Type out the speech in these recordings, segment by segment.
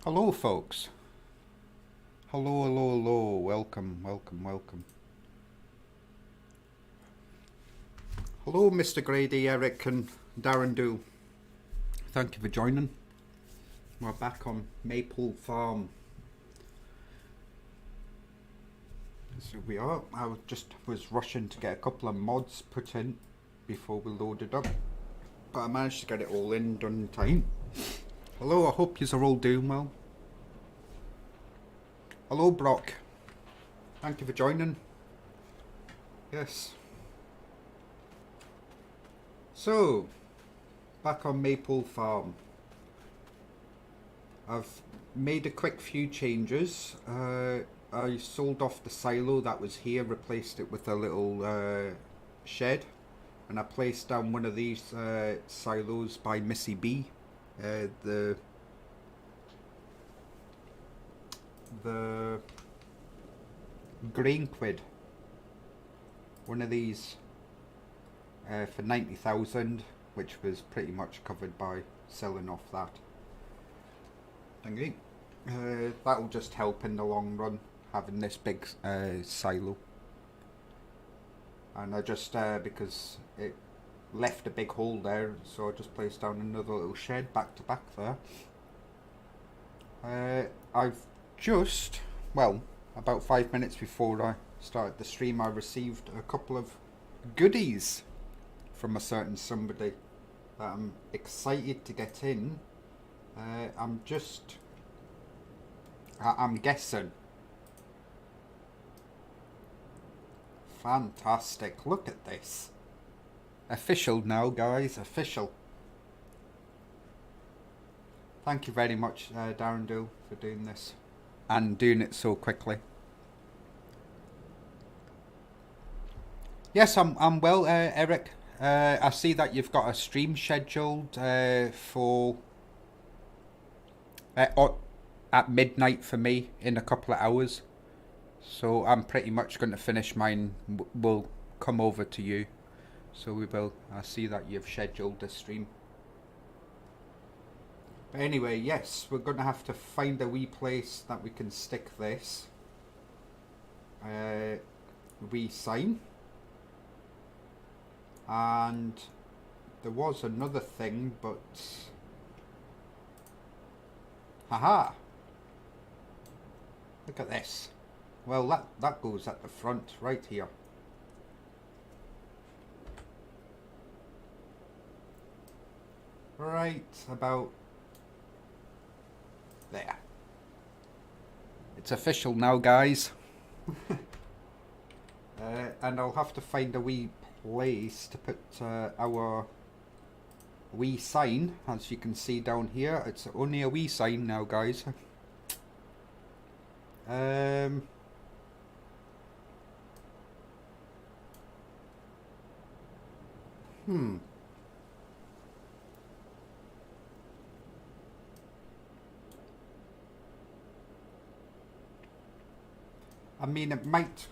Hello folks. Hello. Welcome. Hello Mr. Grady, Eric and Darren Do. Thank you for joining. We're back on Maypole Farm. So we are. I was rushing to get a couple of mods put in before we loaded up. But I managed to get it all done in time. Hello, I hope yous are all doing well. Hello Brock. Thank you for joining. Yes. So, back on Maypole Farm. I've made a quick few changes. I sold off the silo that was here, replaced it with a little shed. And I placed down one of these silos by Missy B. The grain quid. One of these for 90,000, which was pretty much covered by selling off that thingy. That'll just help in the long run, having this big silo. And I just because it left a big hole there, so I just placed down another little shed back to back there. I've just, well, about 5 minutes before I started the stream, I received a couple of goodies from a certain somebody that I'm excited to get in. I'm guessing. Fantastic, look at this. Official now, guys, official. Thank you very much, Darren Dill, for doing this and doing it so quickly. Yes, I'm well, Eric. I see that you've got a stream scheduled for at midnight for me in a couple of hours. So I'm pretty much going to finish mine. We'll come over to you. So we will. I see that you've scheduled a stream. But anyway, yes, we're going to have to find a wee place that we can stick this. Wee sign. And there was another thing, but haha! Look at this. Well, that goes at the front, right here. Right about there. It's official now, guys. And I'll have to find a wee place to put our wee sign. As you can see down here, it's only a wee sign now, guys. I mean, it might.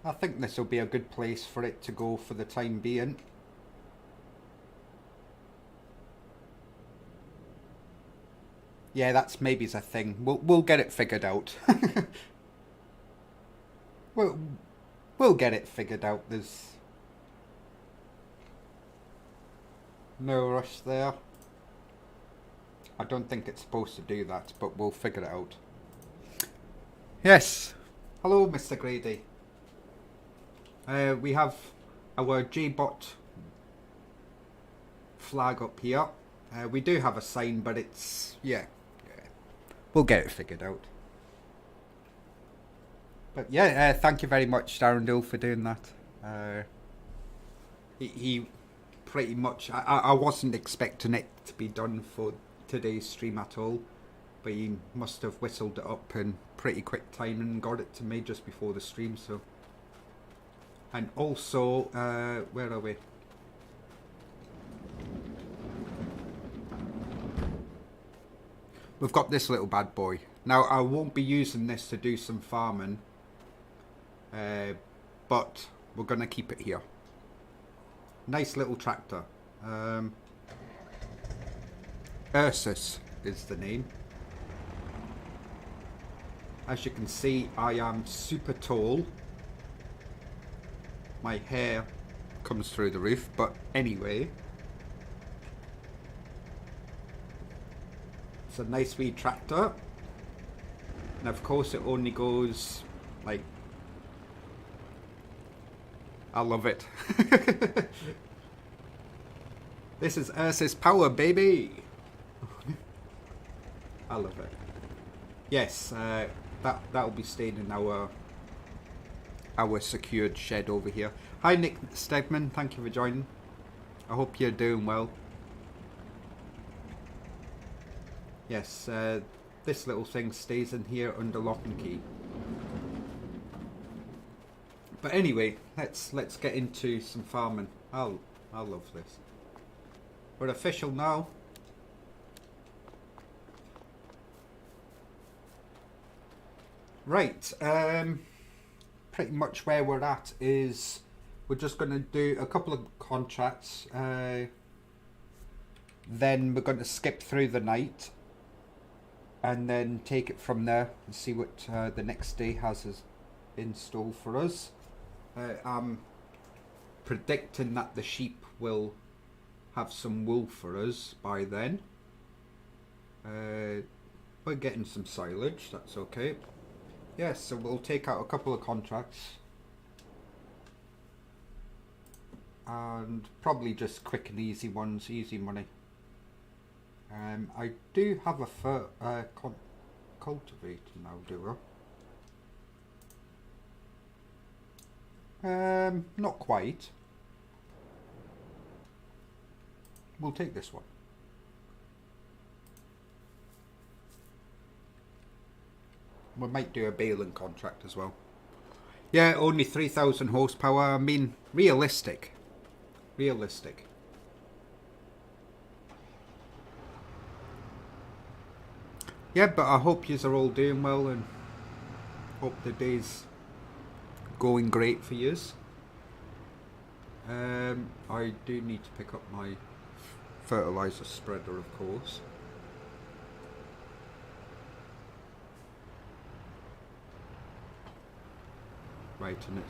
I think this will be a good place for it to go for the time being. Yeah, that's maybe a thing. We'll get it figured out. We'll get it figured out. There's no rush there. I don't think it's supposed to do that, but we'll figure it out. Yes. Hello, Mr. Grady. We have our JBot flag up here. We do have a sign, but it's yeah. We'll get it figured out. But yeah, thank you very much, Darren Dill, for doing that. He pretty much. I wasn't expecting it to be done for today's stream at all, but he must have whistled it up in pretty quick time and got it to me just before the stream. So, and also, where are we? We've got this little bad boy. Now, I won't be using this to do some farming, but we're going to keep it here. Nice little tractor. Ursus is the name. As you can see, I am super tall. My hair comes through the roof, but anyway. It's a nice wee tractor. And of course it only goes like... I love it. This is Ursus power, baby. I love it. Yes, that'll be staying in our secured shed over here. Hi Nick Stegman, thank you for joining. I hope you're doing well. Yes, this little thing stays in here under lock and key. But anyway, let's get into some farming. I love this. We're official now. Right, pretty much where we're at is we're just going to do a couple of contracts. Then we're going to skip through the night and then take it from there and see what the next day has in store for us. I'm predicting that the sheep will have some wool for us by then. We're getting some silage, that's okay. Yes, so we'll take out a couple of contracts and probably just quick and easy ones, easy money. I do have a cultivator now, do I? Not quite. We'll take this one. We might do a baling contract as well. Yeah, only 3,000 horsepower. I mean, realistic. Realistic. Yeah, but I hope yous are all doing well and hope the day's going great for yous. I do need to pick up my fertilizer spreader, of course. Right, and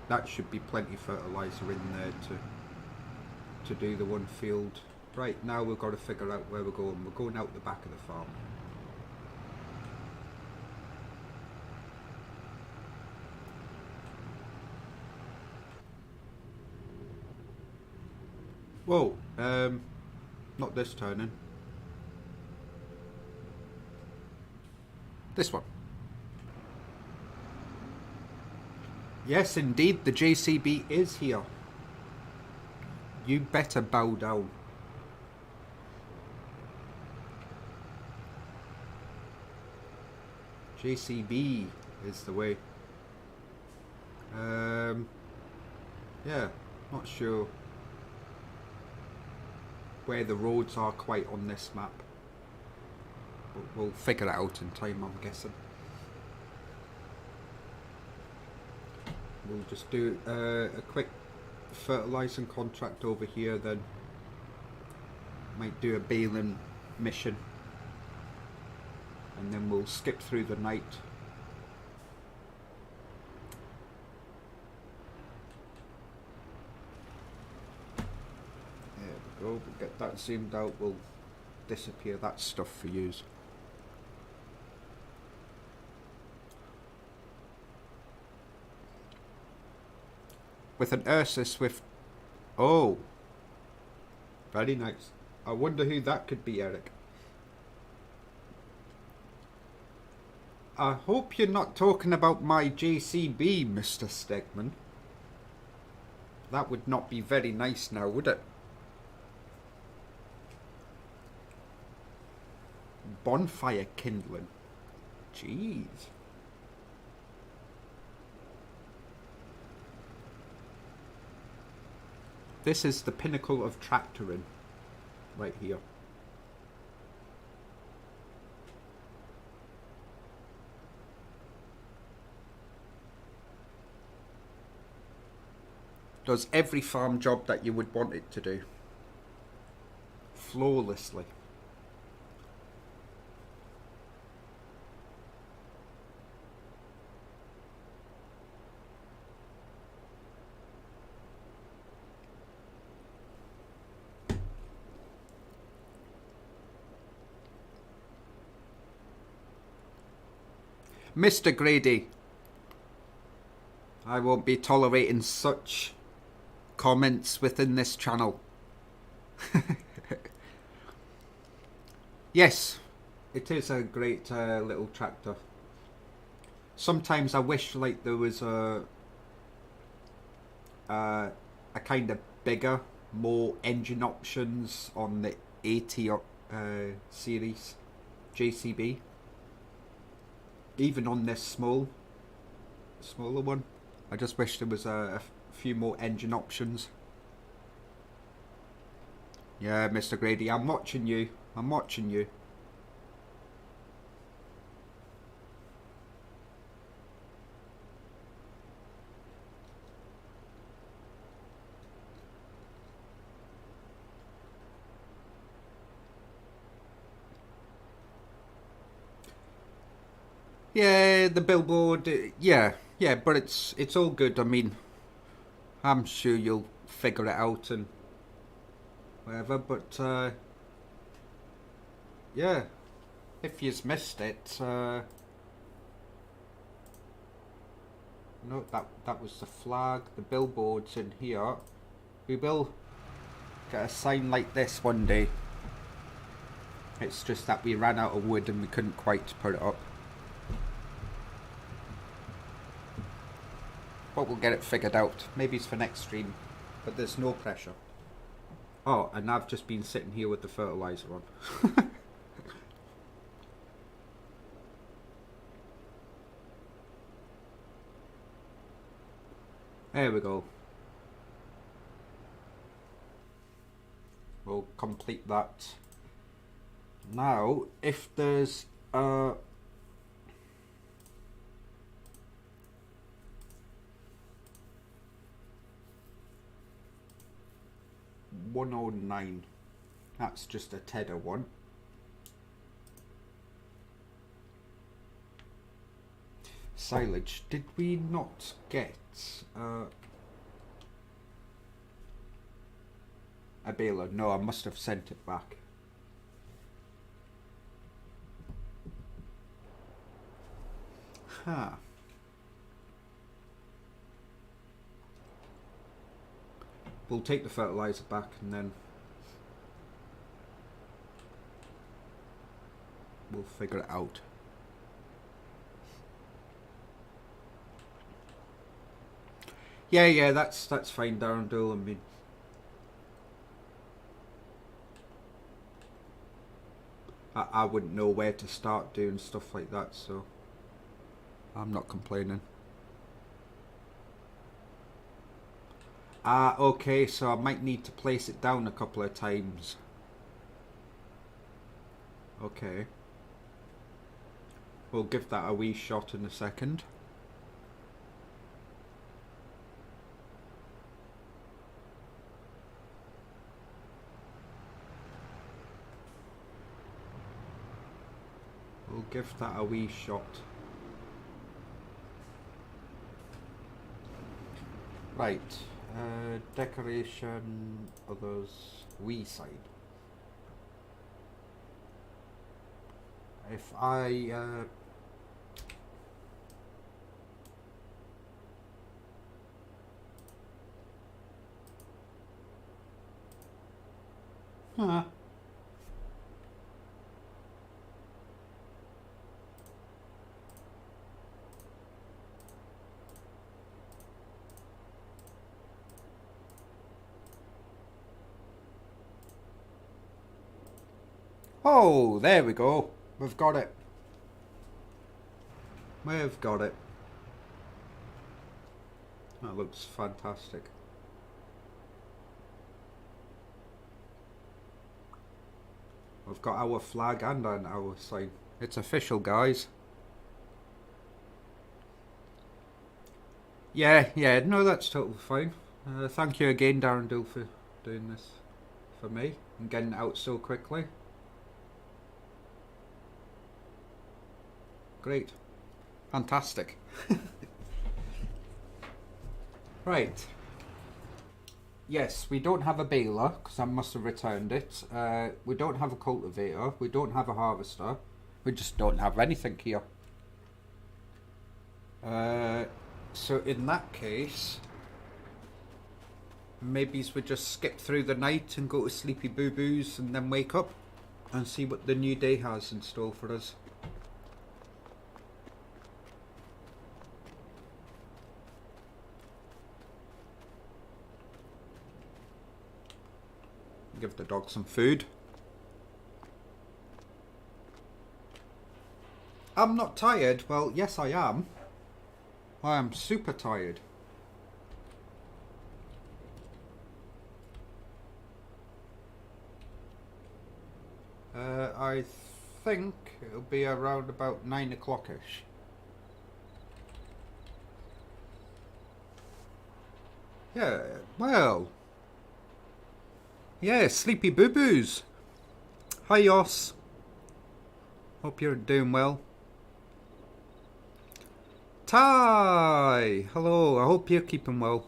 that should be plenty of fertilizer in there to do the one field. Right, now we've got to figure out where we're going. We're going out the back of the farm. Whoa, not this turning. This one. Yes, indeed, the JCB is here. You better bow down. JCB is the way. Yeah, not sure where the roads are quite on this map. But we'll figure it out in time, I'm guessing. We'll just do a quick fertilising contract over here, then might do a baling mission, and then we'll skip through the night. There we go, we'll get that zoomed out, we'll disappear that stuff for yous. With an Ursus with... Oh! Very nice. I wonder who that could be, Eric. I hope you're not talking about my JCB, Mr. Stegman. That would not be very nice now, would it? Bonfire kindling. Jeez. This is the pinnacle of tractoring, right here. Does every farm job that you would want it to do. Flawlessly. Mr. Grady, I won't be tolerating such comments within this channel. Yes, it is a great little tractor. Sometimes I wish like there was a kind of bigger, more engine options on the 80 series JCB. Even on this smaller one, I just wish there was a few more engine options. Yeah, Mr. Grady, I'm watching you. I'm watching you. Yeah, the billboard. Yeah, but it's all good. I mean, I'm sure you'll figure it out and whatever. But yeah, if you've missed it, no, that was the flag. The billboard's in here. We will get a sign like this one day. It's just that we ran out of wood and we couldn't quite put it up. But we'll get it figured out. Maybe it's for next stream, but there's no pressure. Oh, and I've just been sitting here with the fertilizer on. There we go. We'll complete that. Now, if there's 109. That's just a Tedder one. Silage. Did we not get a baler? No, I must have sent it back. Huh. We'll take the fertilizer back and then we'll figure it out. Yeah, that's fine, Darren Dool. I mean, I wouldn't know where to start doing stuff like that, so I'm not complaining. Okay, so I might need to place it down a couple of times. Okay. We'll give that a wee shot in a second. We'll give that a wee shot. Right. Decoration, others, wee side. If I Oh, there we go. We've got it. We've got it. That looks fantastic. We've got our flag and our sign. It's official, guys. Yeah, no, that's totally fine. Thank you again, Darren Dool, for doing this for me and getting it out so quickly. Great. Fantastic. Right. Yes, we don't have a baler because I must have returned it. We don't have a cultivator. We don't have a harvester. We just don't have anything here. So in that case, maybe we just skip through the night and go to sleepy boo-boos and then wake up and see what the new day has in store for us. Give the dog some food. I'm not tired. Well, yes I am. I am super tired. I think it'll be around about 9 o'clock-ish. Yeah, well. Yeah, sleepy boo-boos. Hi, Yoss. Hope you're doing well. Ty! Hello, I hope you're keeping well.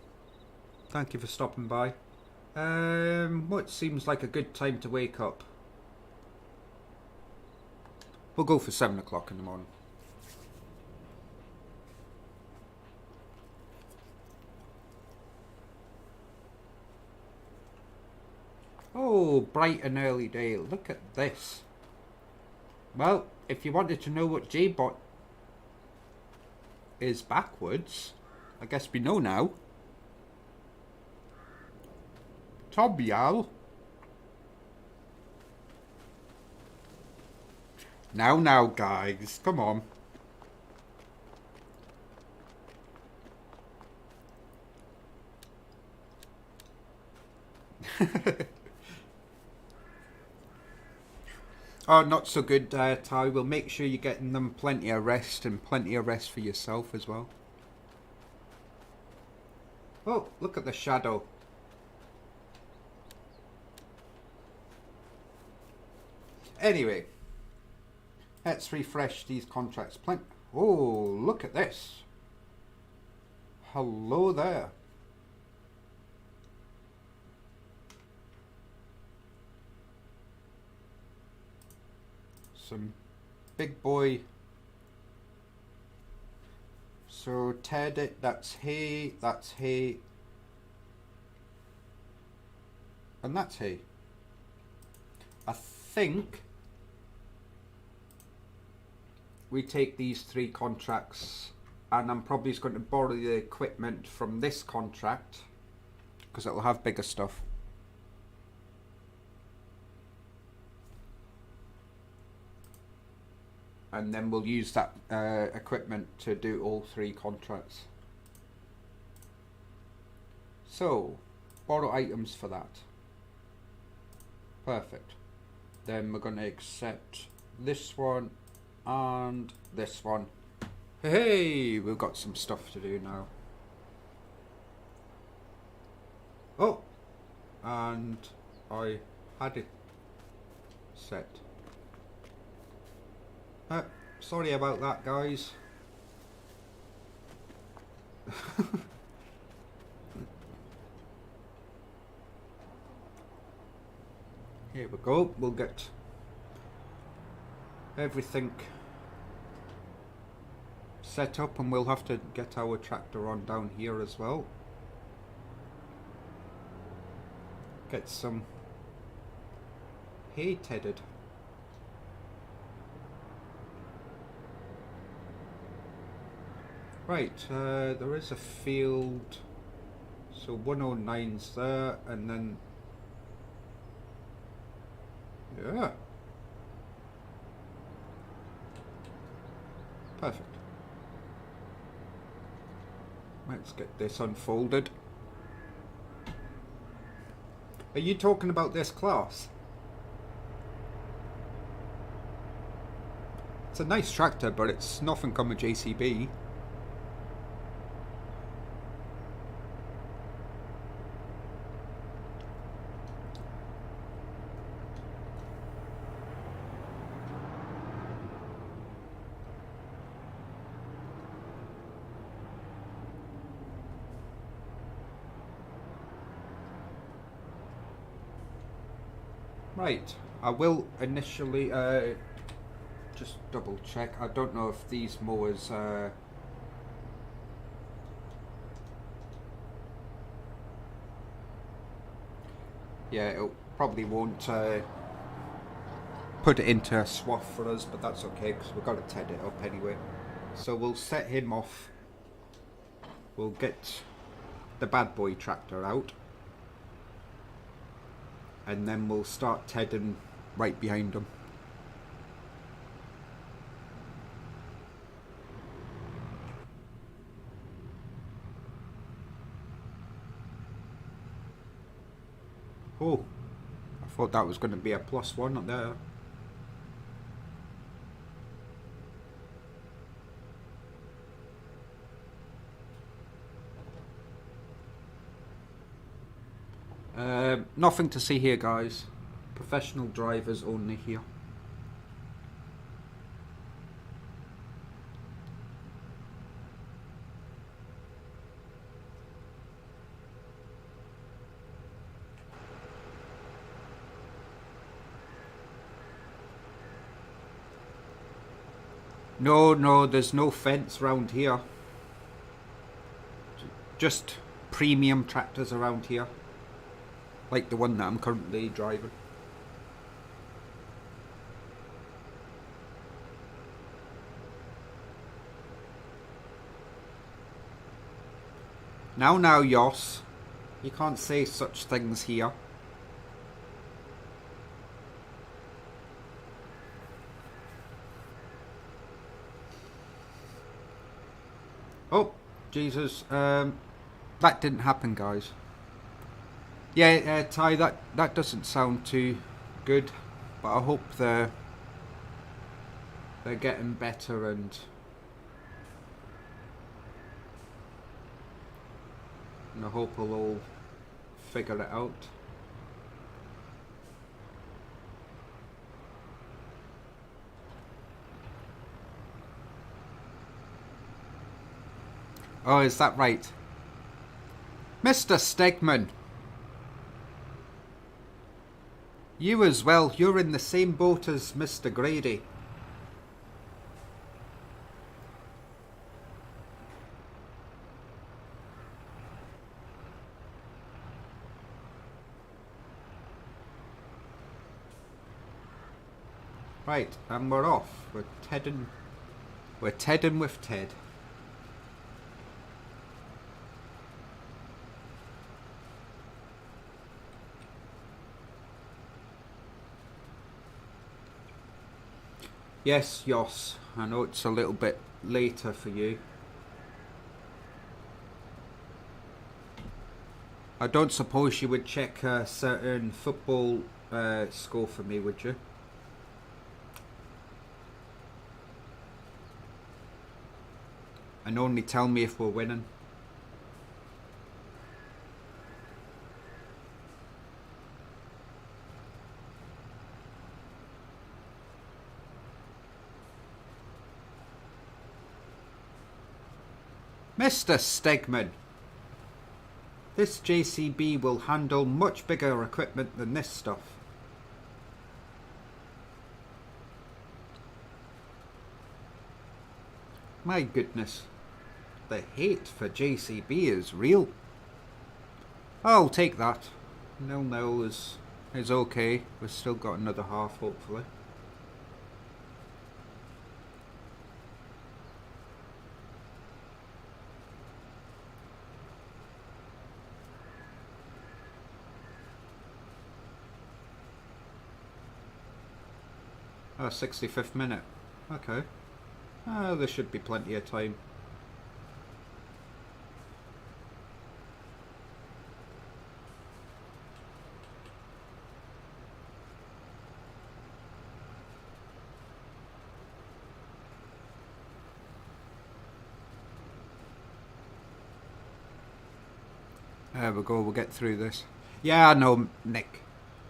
Thank you for stopping by. What seems like a good time to wake up? We'll go for 7 o'clock in the morning. Oh, bright and early day. Look at this. Well, if you wanted to know what JBot is backwards, I guess we know now. Tobyal. Now, guys, come on. Oh, not so good, Ty. We'll make sure you're getting them plenty of rest and plenty of rest for yourself as well. Oh, look at the shadow. Anyway, let's refresh these contracts. Oh, look at this. Hello there. Some big boy. So Ted, that's hay, and that's hay. I think we take these 3 contracts, and I'm probably just going to borrow the equipment from this contract because it'll have bigger stuff. And then we'll use that equipment to do all 3 contracts. So, borrow items for that. Perfect. Then we're going to accept this one and this one. Hey, we've got some stuff to do now. Oh, and I had it set. Sorry about that, guys. Here we go. We'll get everything set up, and we'll have to get our tractor on down here as well. Get some hay tedded. Right, there is a field, so 109's there, and then, yeah, perfect. Let's get this unfolded. Are you talking about this class? It's a nice tractor, but it's nothing come a JCB. Right, I will initially just double check. I don't know if these mowers Yeah, it probably won't put it into a swath for us, but that's okay because we've got to ted it up anyway. So we'll set him off. We'll get the bad boy tractor out, and then we'll start tedding right behind him. Oh, I thought that was going to be a +1 up there. Nothing to see here, guys. Professional drivers only here. No, there's no fence around here. Just premium tractors around here. Like the one that I'm currently driving. Now, Yoss. You can't say such things here. Oh, Jesus. That didn't happen, guys. Yeah, Ty, that doesn't sound too good. But I hope they're getting better and I hope we'll all figure it out. Oh, is that right? Mr. Stegman! You as well, you're in the same boat as Mr. Grady. Right, and we're off. We're tedding with Ted. Yes, Yoss, I know it's a little bit later for you. I don't suppose you would check a certain football score for me, would you? And only tell me if we're winning. Mr. Stegman, this JCB will handle much bigger equipment than this stuff. My goodness, the hate for JCB is real. I'll take that. 0-0 is okay. We've still got another half, hopefully. Oh, 65th minute. Okay. There should be plenty of time. There we go, we'll get through this. Yeah, I know, Nick.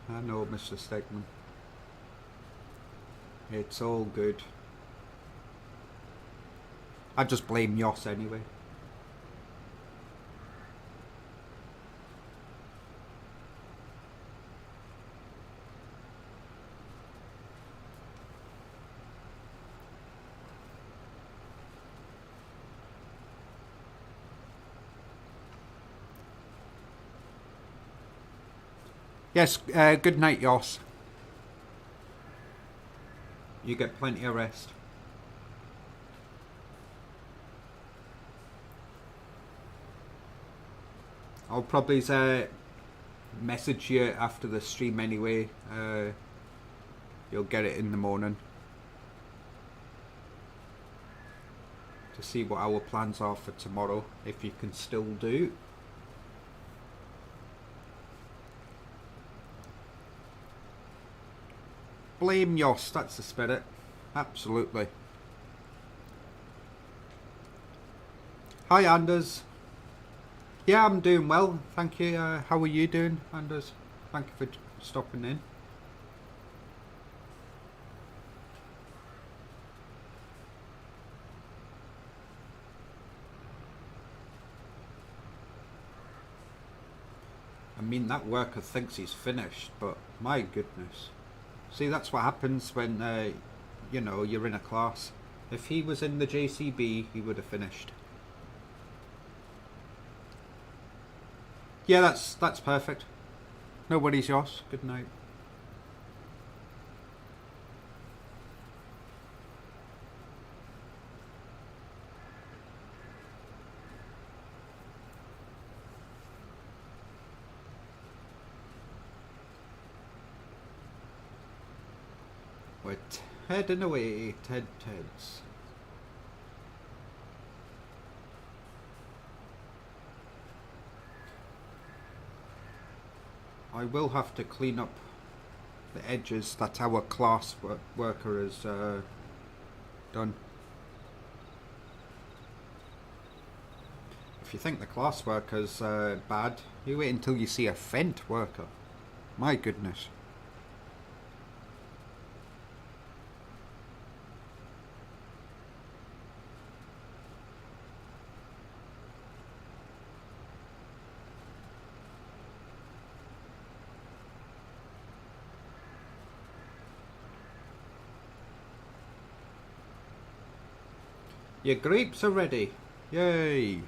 I know, Mr. Stegman. It's all good. I just blame Yoss anyway. Yes, good night, Yoss. You get plenty of rest. I'll probably message you after the stream anyway. You'll get it in the morning to see what our plans are for tomorrow, if you can still do. Blame Yoss, that's the spirit. Absolutely. Hi Anders. Yeah, I'm doing well, thank you. How are you doing, Anders? Thank you for stopping in. I mean, that worker thinks he's finished, but my goodness. See, that's what happens when, you know, you're in a class. If he was in the JCB, he would have finished. Yeah, that's perfect. No worries, Yoss. Good night. We're heading away, Teds. I will have to clean up the edges that our class worker has done. If you think the class worker's bad, you wait until you see a Fent worker. My goodness. Your grapes are ready. Yay!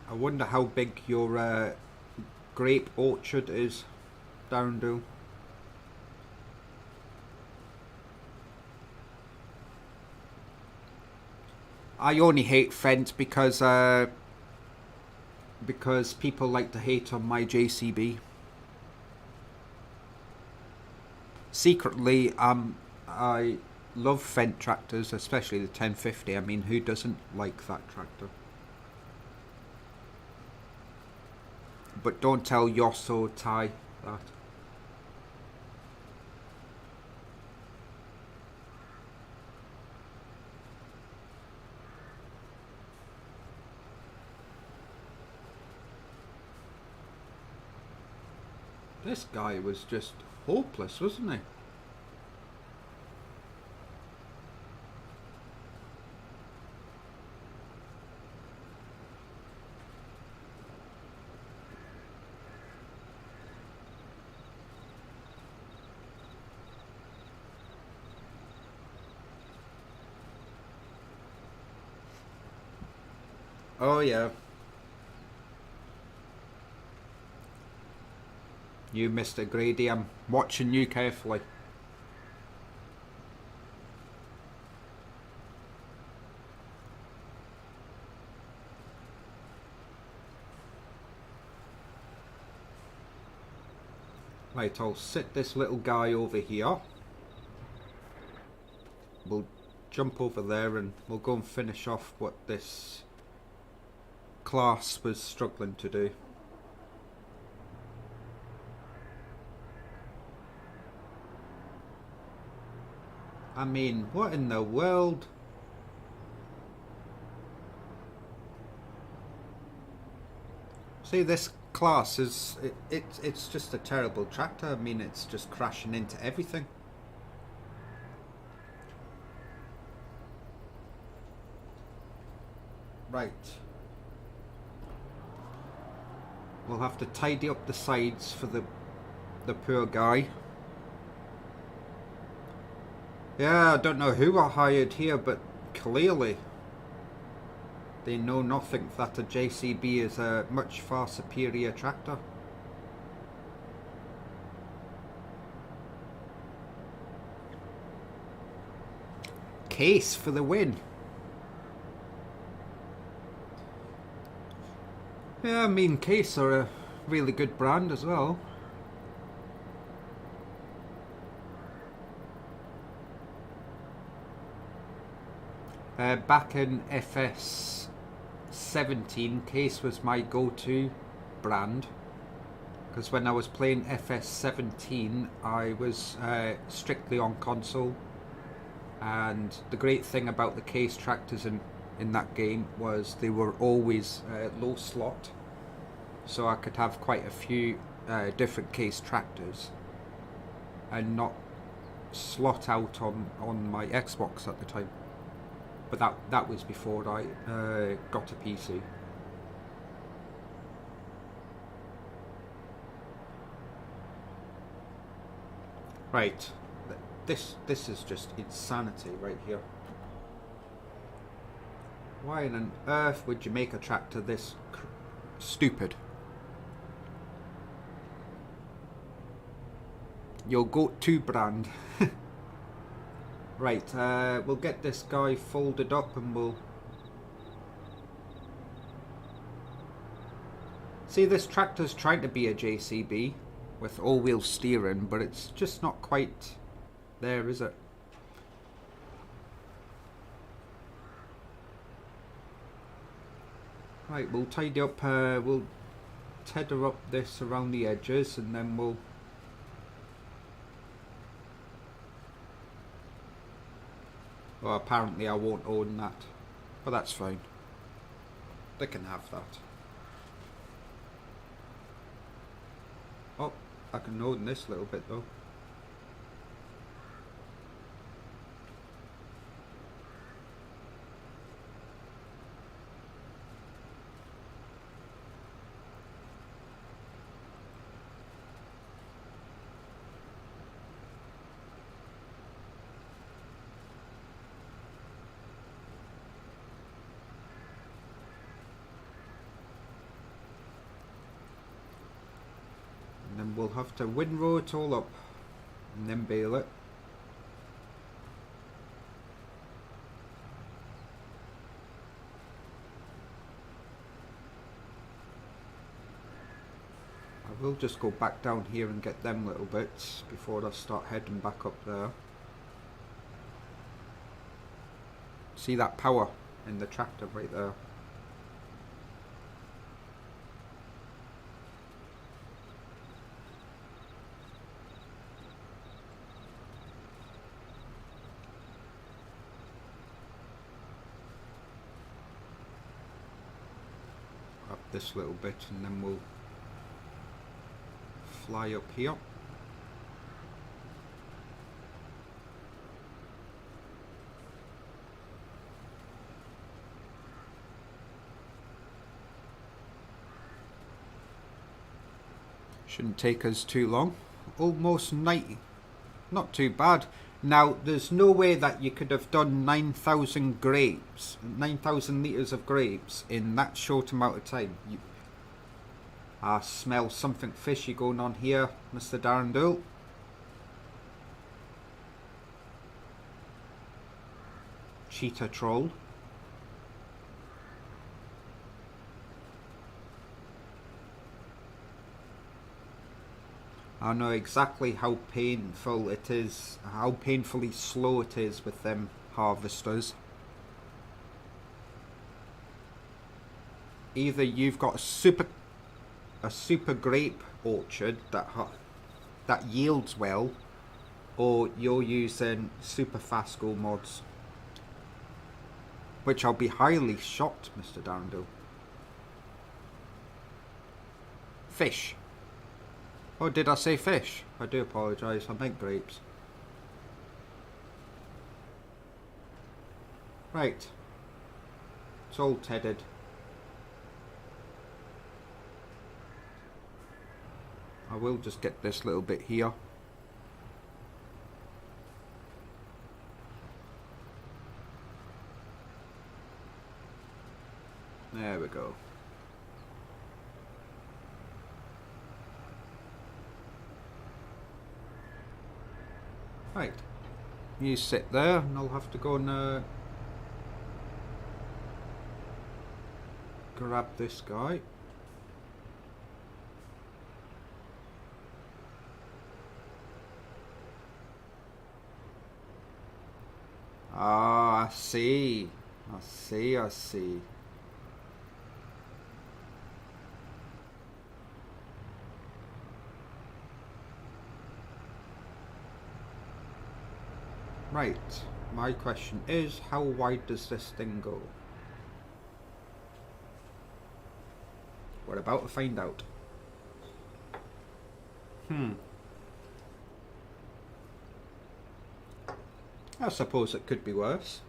I wonder how big your grape orchard is, Darrendale. I only hate Fent because people like to hate on my JCB. Secretly, I love Fent tractors, especially the 1050. I mean, who doesn't like that tractor? But don't tell Yoss or Ty that. This guy was just hopeless, wasn't he? Oh yeah. You, Mr. Grady, I'm watching you carefully. Right, I'll sit this little guy over here. We'll jump over there and we'll go and finish off what this class was struggling to do. I mean, what in the world? See, this class is it's just a terrible tractor. I mean, it's just crashing into everything. Right. We'll have to tidy up the sides for the poor guy. Yeah, I don't know who I hired here, but clearly they know nothing that a JCB is a much far superior tractor. Case for the win. Yeah, I mean, Case are a really good brand as well. Back in FS17, Case was my go-to brand, because when I was playing FS17 I was strictly on console, and the great thing about the Case tractors in that game was they were always low slot, so I could have quite a few different Case tractors and not slot out on my Xbox at the time. But that was before I got a PC. Right, this is just insanity right here. Why on earth would you make a tractor this stupid? Your go-to brand. Right, we'll get this guy folded up and we'll... See, this tractor's trying to be a JCB with all-wheel steering, but it's just not quite there, is it? Right, we'll tidy up, we'll tether up this around the edges, and then we'll... Well, apparently I won't own that, but that's fine. They can have that. Oh, I can own this little bit though. And then we'll have to windrow it all up and then bale it. I will just go back down here and get them little bits before I start heading back up there. See that power in the tractor right there? Grab this little bit and then we'll fly up here. Shouldn't take us too long. Almost 90. Not too bad. Now, there's no way that you could have done 9,000 grapes, 9,000 litres of grapes in that short amount of time. I smell something fishy going on here, Mr. Darrendale. Cheetah troll. I know exactly how painful it is, how painfully slow it is with them harvesters. Either you've got a super grape orchard that yields well, or you're using super fast go mods, which I'll be highly shocked, Mr. Darrendale. Fish. Oh, did I say fish? I do apologise, I meant grapes. Right. It's all tedded. I will just get this little bit here. There we go. Right. You sit there and I'll have to go and grab this guy. Ah, I see. I see, I see. Right. My question is, how wide does this thing go? We're about to find out. I suppose it could be worse.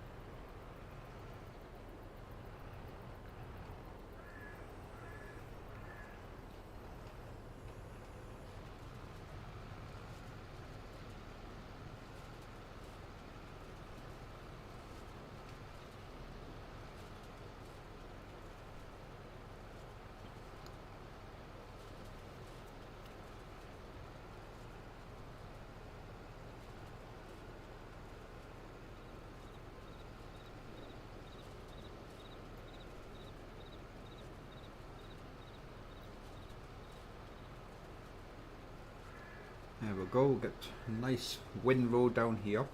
There we go, we'll get a nice windrow down here.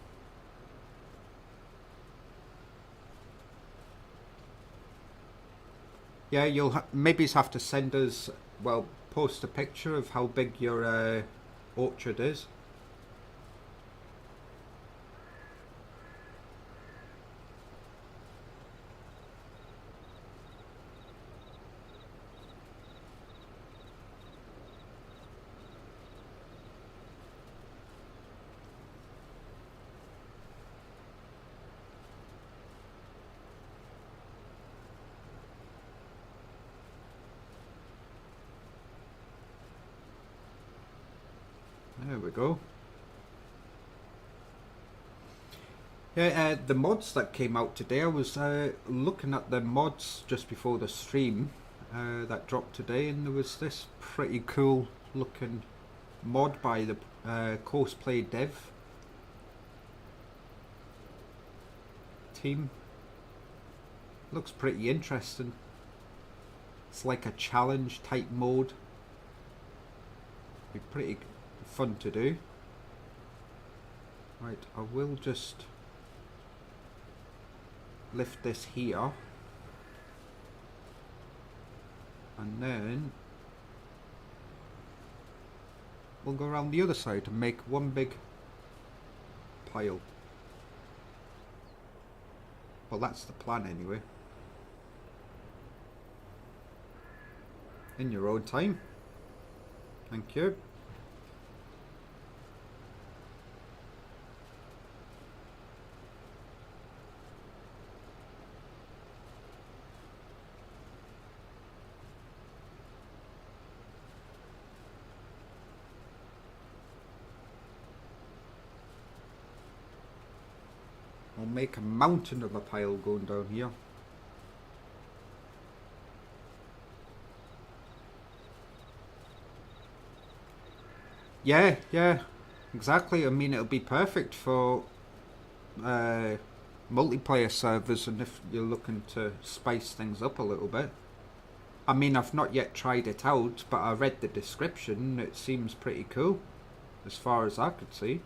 Yeah, you'll maybe have to send us, well, post a picture of how big your orchard is. There we go. Yeah, the mods that came out today, I was looking at the mods just before the stream that dropped today, and there was this pretty cool looking mod by the Courseplay dev team. Looks pretty interesting. It's like a challenge type mode. Be pretty fun to do. Right, I will just lift this here, and then we'll go around the other side and make one big pile. Well, that's the plan anyway. In your own time. Thank you. I'll make a mountain of a pile going down here. Yeah, exactly. I mean, it'll be perfect for multiplayer servers, and if you're looking to spice things up a little bit. I mean, I've not yet tried it out, but I read the description. It seems pretty cool, as far as I could see.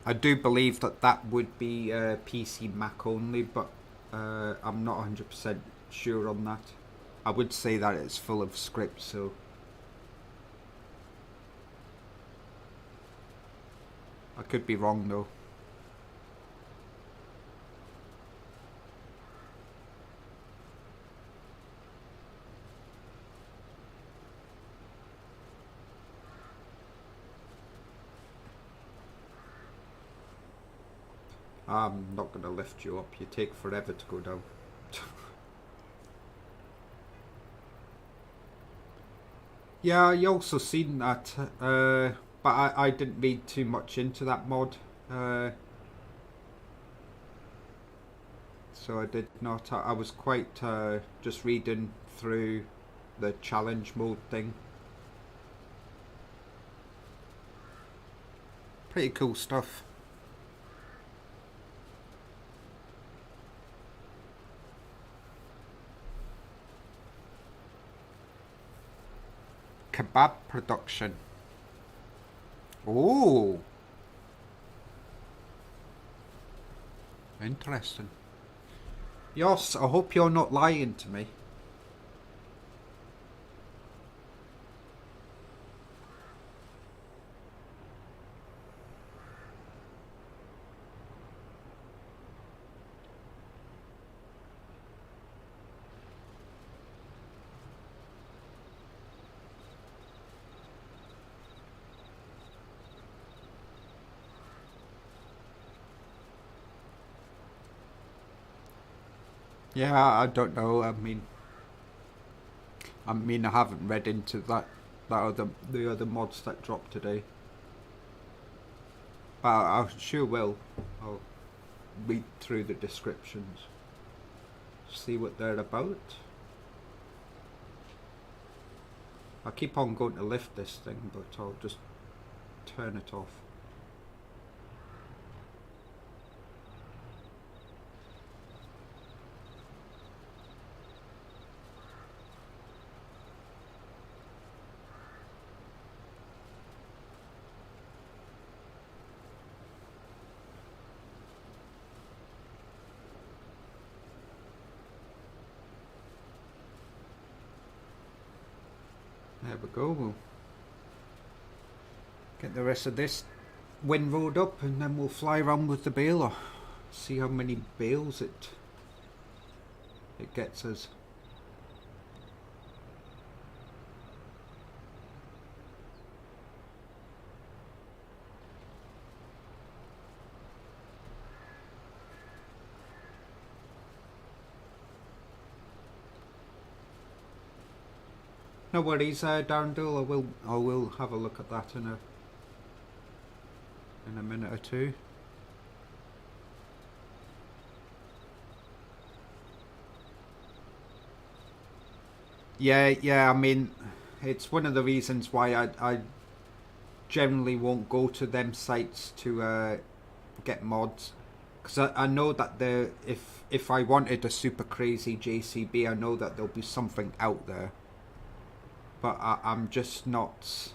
I do believe that that would be PC Mac only, but I'm not 100% sure on that. I would say that it's full of scripts, so I could be wrong though. I'm not going to lift you up. You take forever to go down. Yeah, I also seen that, but I didn't read too much into that mod, so I did not. I was quite just reading through the challenge mode thing. Pretty cool stuff. Kebab production. Oh, interesting. Yoss, I hope you're not lying to me. Yeah, I don't know. I haven't read into the other mods that dropped today, but I sure will. I'll read through the descriptions, see what they're about. I keep on going to lift this thing, but I'll just turn it off. There we go. We'll get the rest of this windrowed up and then we'll fly around with the baler. See how many bales it gets us. No worries, Darndale. I will have a look at that in a minute or two. Yeah. I mean, it's one of the reasons why I generally won't go to them sites to get mods, because I know that if I wanted a super crazy JCB, I know that there'll be something out there. But I'm just not.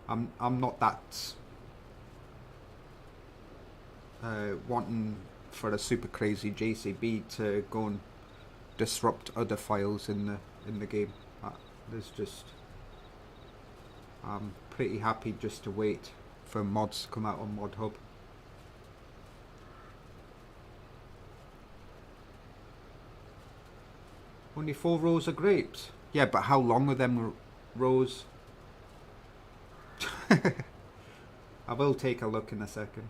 I'm not that wanting for a super crazy JCB to go and disrupt other files in the game. There's just. I'm pretty happy just to wait for mods to come out on Mod Hub. Only 4 rows of grapes. Yeah, but how long are them rows? I will take a look in a second.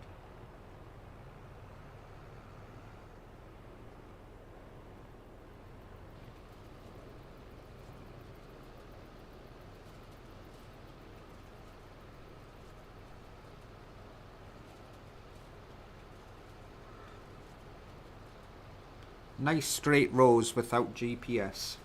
Nice straight rows without GPS.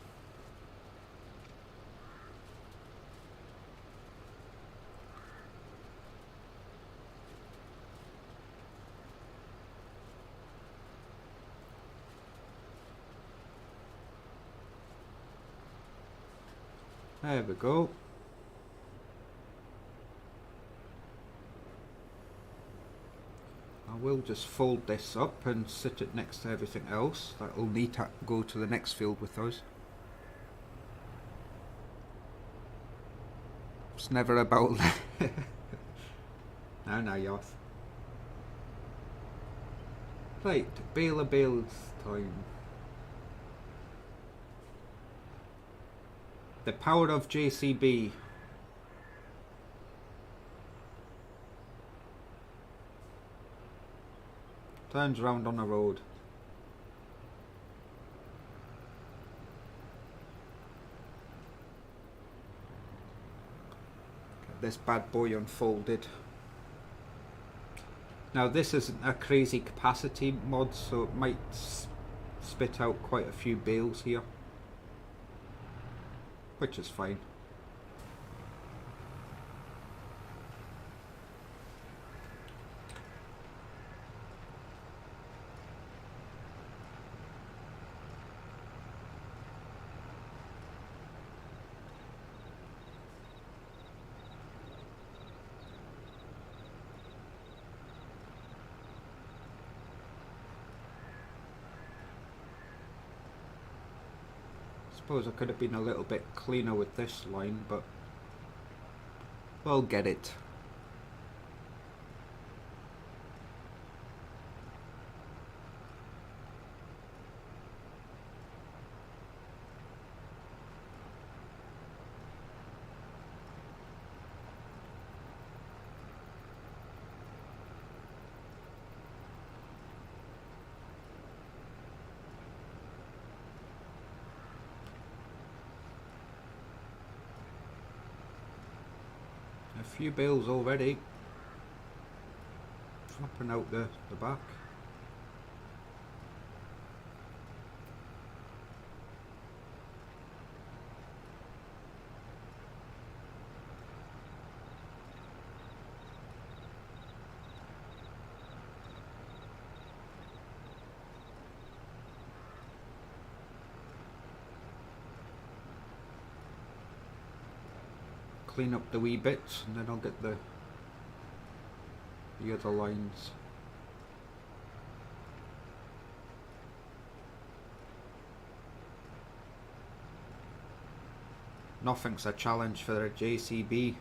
There we go. I will just fold this up and sit it next to everything else that will need to go to the next field with us. It's never about No, Yoth. Right, bale of bales time. The power of JCB. Turns round on the road. this bad boy unfolded. Now this isn't a crazy capacity mod, so it might spit out quite a few bales here, which is fine. Suppose I could have been a little bit cleaner with this line, but we'll get it. A few bales already dropping out the back. Clean up the wee bits and then I'll get the other lines. Nothing's a challenge for a JCB.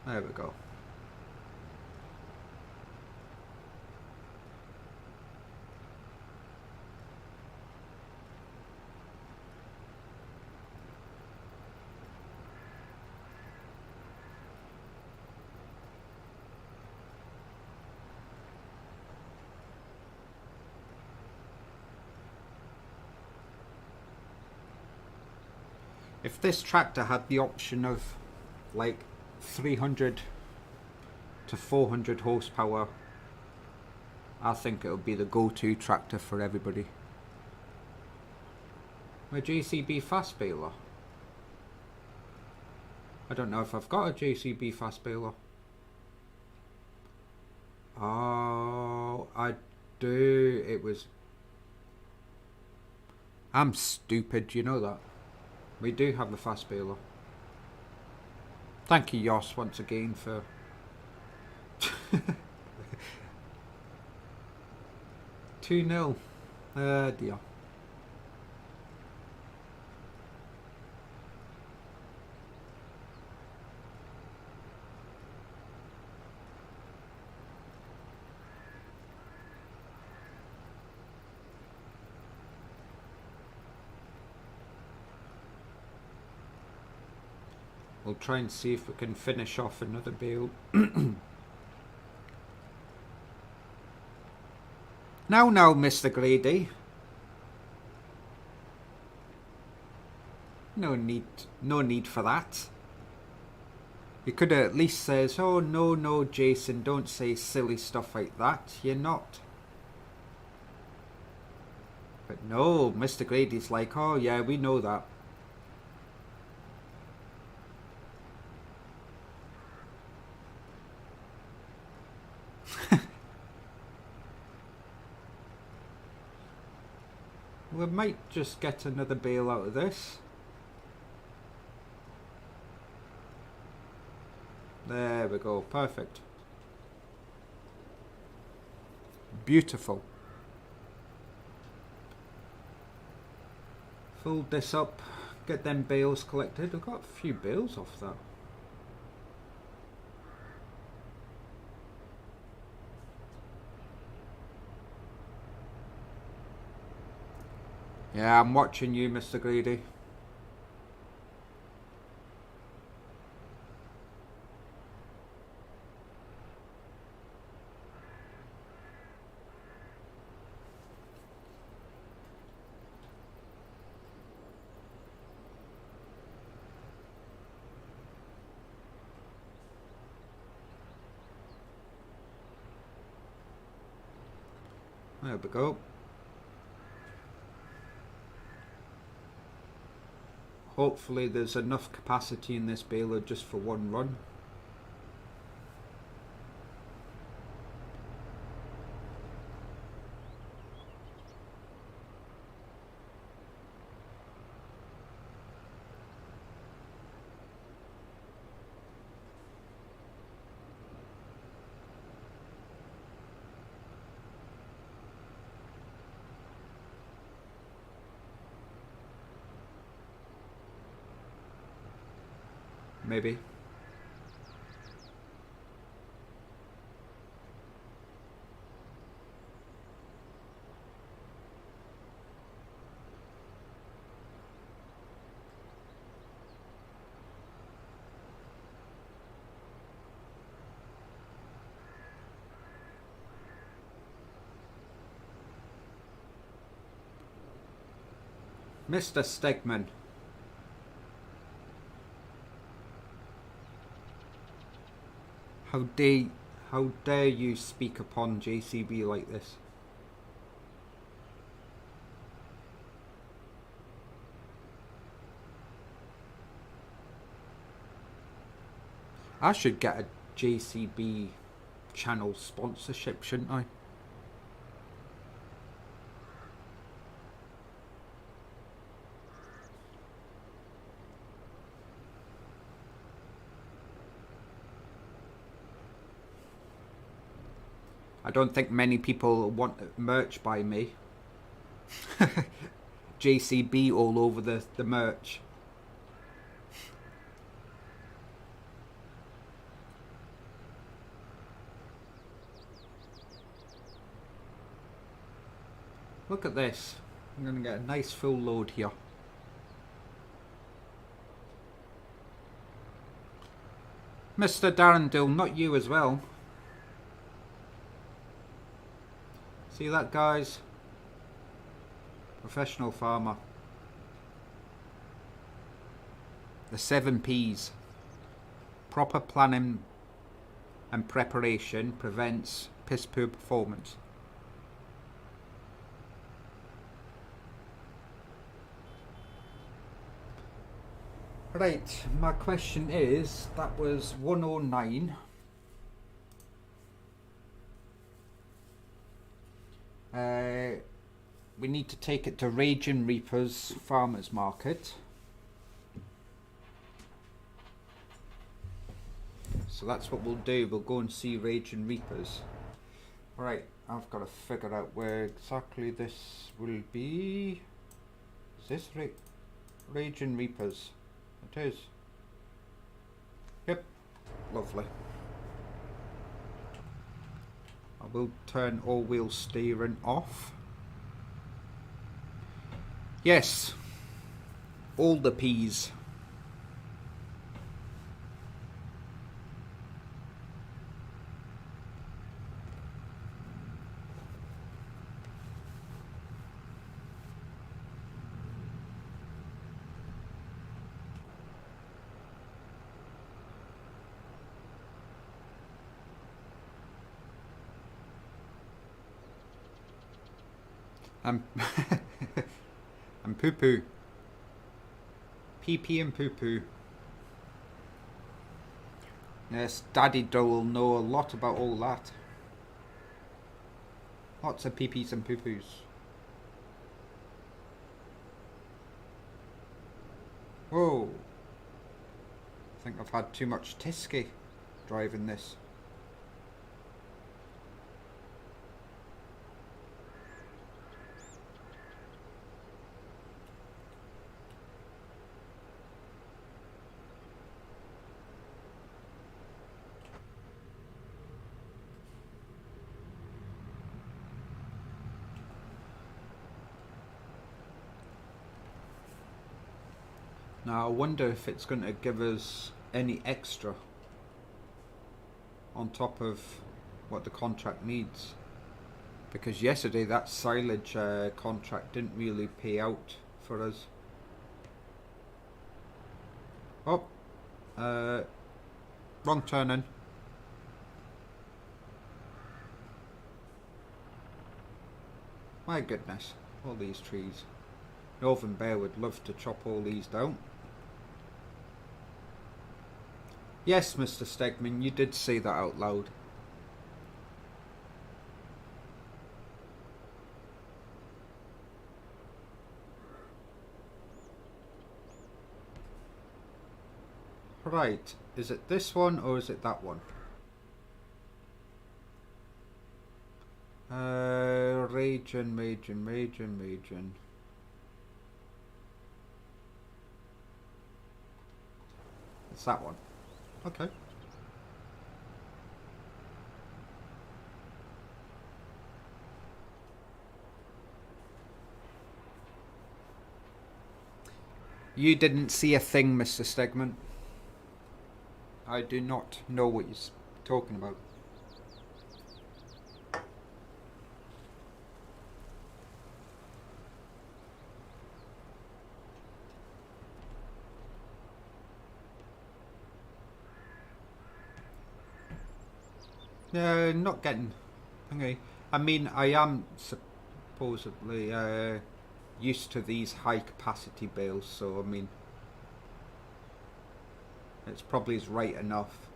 There we go. If this tractor had the option of like 300 to 400 horsepower, I think it would be the go-to tractor for everybody. My JCB fast baler. I don't know if I've got a JCB fast baler. Oh, I do. It was... I'm stupid, you know that. We do have the fast baler. Thank you, Yoss, once again for... 2-0. Dear. We'll try and see if we can finish off another bale. Now, Mr. Grady. No need for that. You could have at least says, oh no, Jason, don't say silly stuff like that. You're not. But no, Mr. Grady's like, oh yeah, we know that. We might just get another bale out of this. There we go, perfect. Beautiful. Fold this up, get them bales collected. We've got a few bales off that. Yeah, I'm watching you, Mr. Greedy. There we go. Hopefully there's enough capacity in this baler just for one run. Maybe. Mr. Stegman. How dare you speak upon JCB like this? I should get a JCB channel sponsorship, shouldn't I? I don't think many people want merch by me. JCB all over the merch. Look at this. I'm going to get a nice full load here. Mr. Darrendale, not you as well. See that, guys? Professional farmer. The 7 P's. Proper planning and preparation prevents piss poor performance. Right, my question is, that was 109. We need to take it to Raging Reapers Farmers Market. So that's what we'll do. We'll go and see Raging Reapers. Right, I've got to figure out where exactly this will be. Is this Raging Reapers? It is. Yep, lovely. I will turn all-wheel steering off. Yes, all the P's. I'm poo-poo. Pee-pee and poo-poo. Yes, Daddy Doe will know a lot about all that. Lots of pee-pees and poo-poos. Whoa. I think I've had too much Tisky driving this. Now I wonder if it's going to give us any extra on top of what the contract needs. Because yesterday that silage contract didn't really pay out for us. Oh, wrong turning. My goodness, all these trees. Northern Bear would love to chop all these down. Yes, Mr. Stegman, you did say that out loud. Right, is it this one or is it that one? Region. It's that one. Okay. You didn't see a thing, Mr. Stegman. I do not know what you're talking about. Not getting. Okay. I mean, I am supposedly used to these high capacity bales, so I mean, it's probably is right enough.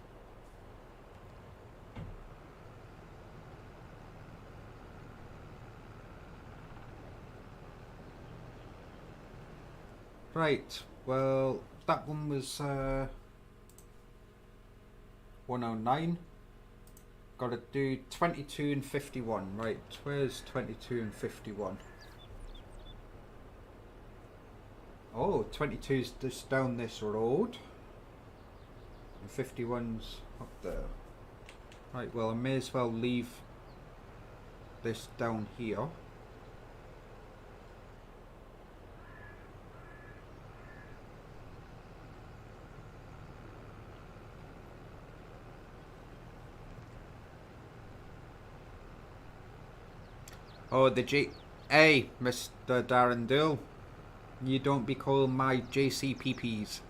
Right, well, that one was 109. Got to do 22 and 51. Right, where's 22 and 51? Oh, 22's just down this road. And 51's up there. Right, well, I may as well leave this down here. Oh, Hey, Mr. Darren Dill. You don't be calling my JCPPs.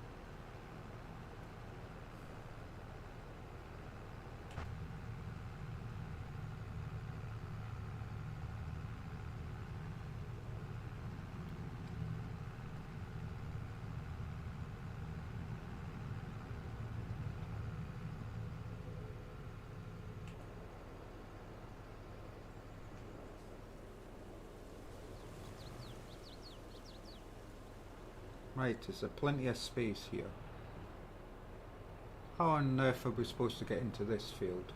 Right, is there plenty of space here? How on earth are we supposed to get into this field?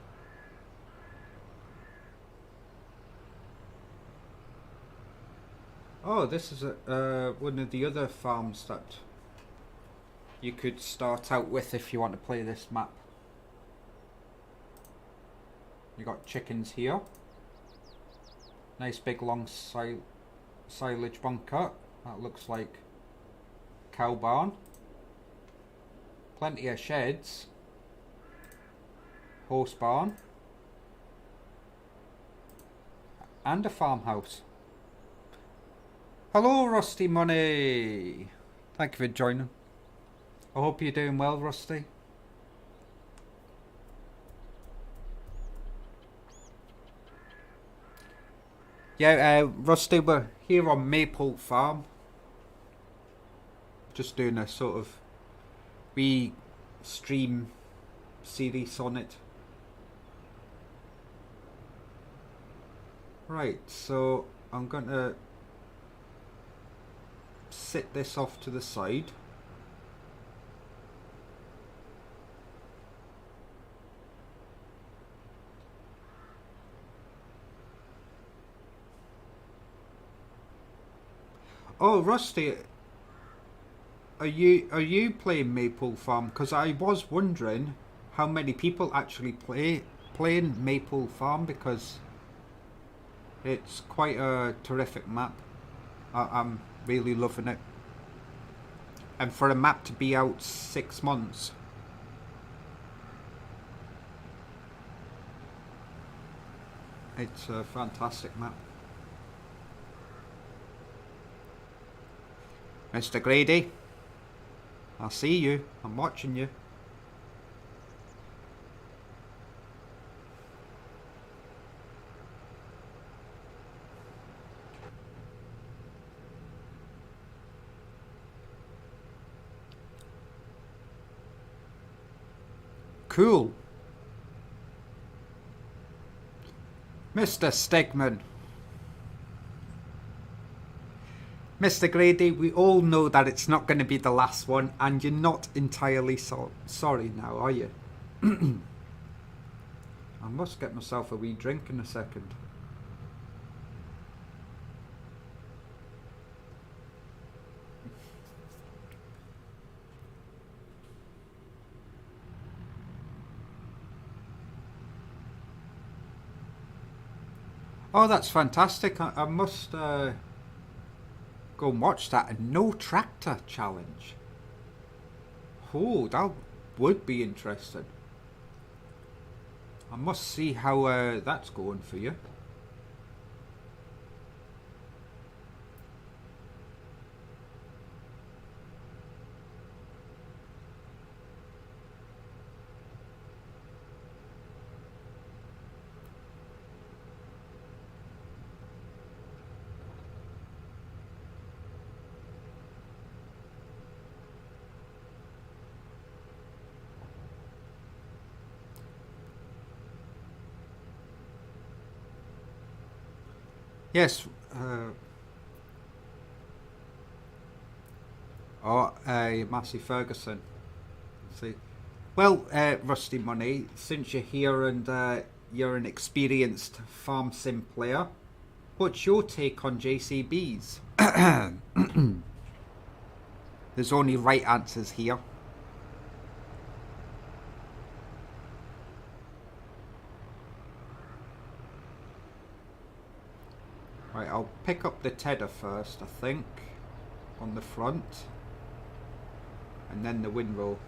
Oh, this is one of the other farms that you could start out with if you want to play this map. You got chickens here. Nice big long silage bunker. That looks like cow barn. Plenty of sheds. Horse barn. And a farmhouse. Hello, Rusty Money. Thank you for joining. I hope you're doing well, Rusty. Yeah, Rusty, we're here on Maypole Farm. Just doing a sort of stream series on it. Right, so I'm going to sit this off to the side. Oh, Rusty, are you playing Maypole Farm? Because I was wondering how many people actually playing Maypole Farm, because it's quite a terrific map. I'm really loving it. And for a map to be out 6 months. It's a fantastic map. Mr. Grady, I see you. I'm watching you. Cool. Mr. Stegman. Mr. Grady, we all know that it's not going to be the last one, and you're not entirely sorry now, are you? I must get myself a wee drink in a second. Oh, that's fantastic. I must go and watch that. A no tractor challenge. Oh, that would be interesting. I must see how that's going for you. Yes. Massey Ferguson. Let's see. Well, Rusty Money, since you're here and you're an experienced farm sim player, what's your take on JCBs? There's only right answers here. Right, I'll pick up the tedder first, I think, on the front, and then the windrow.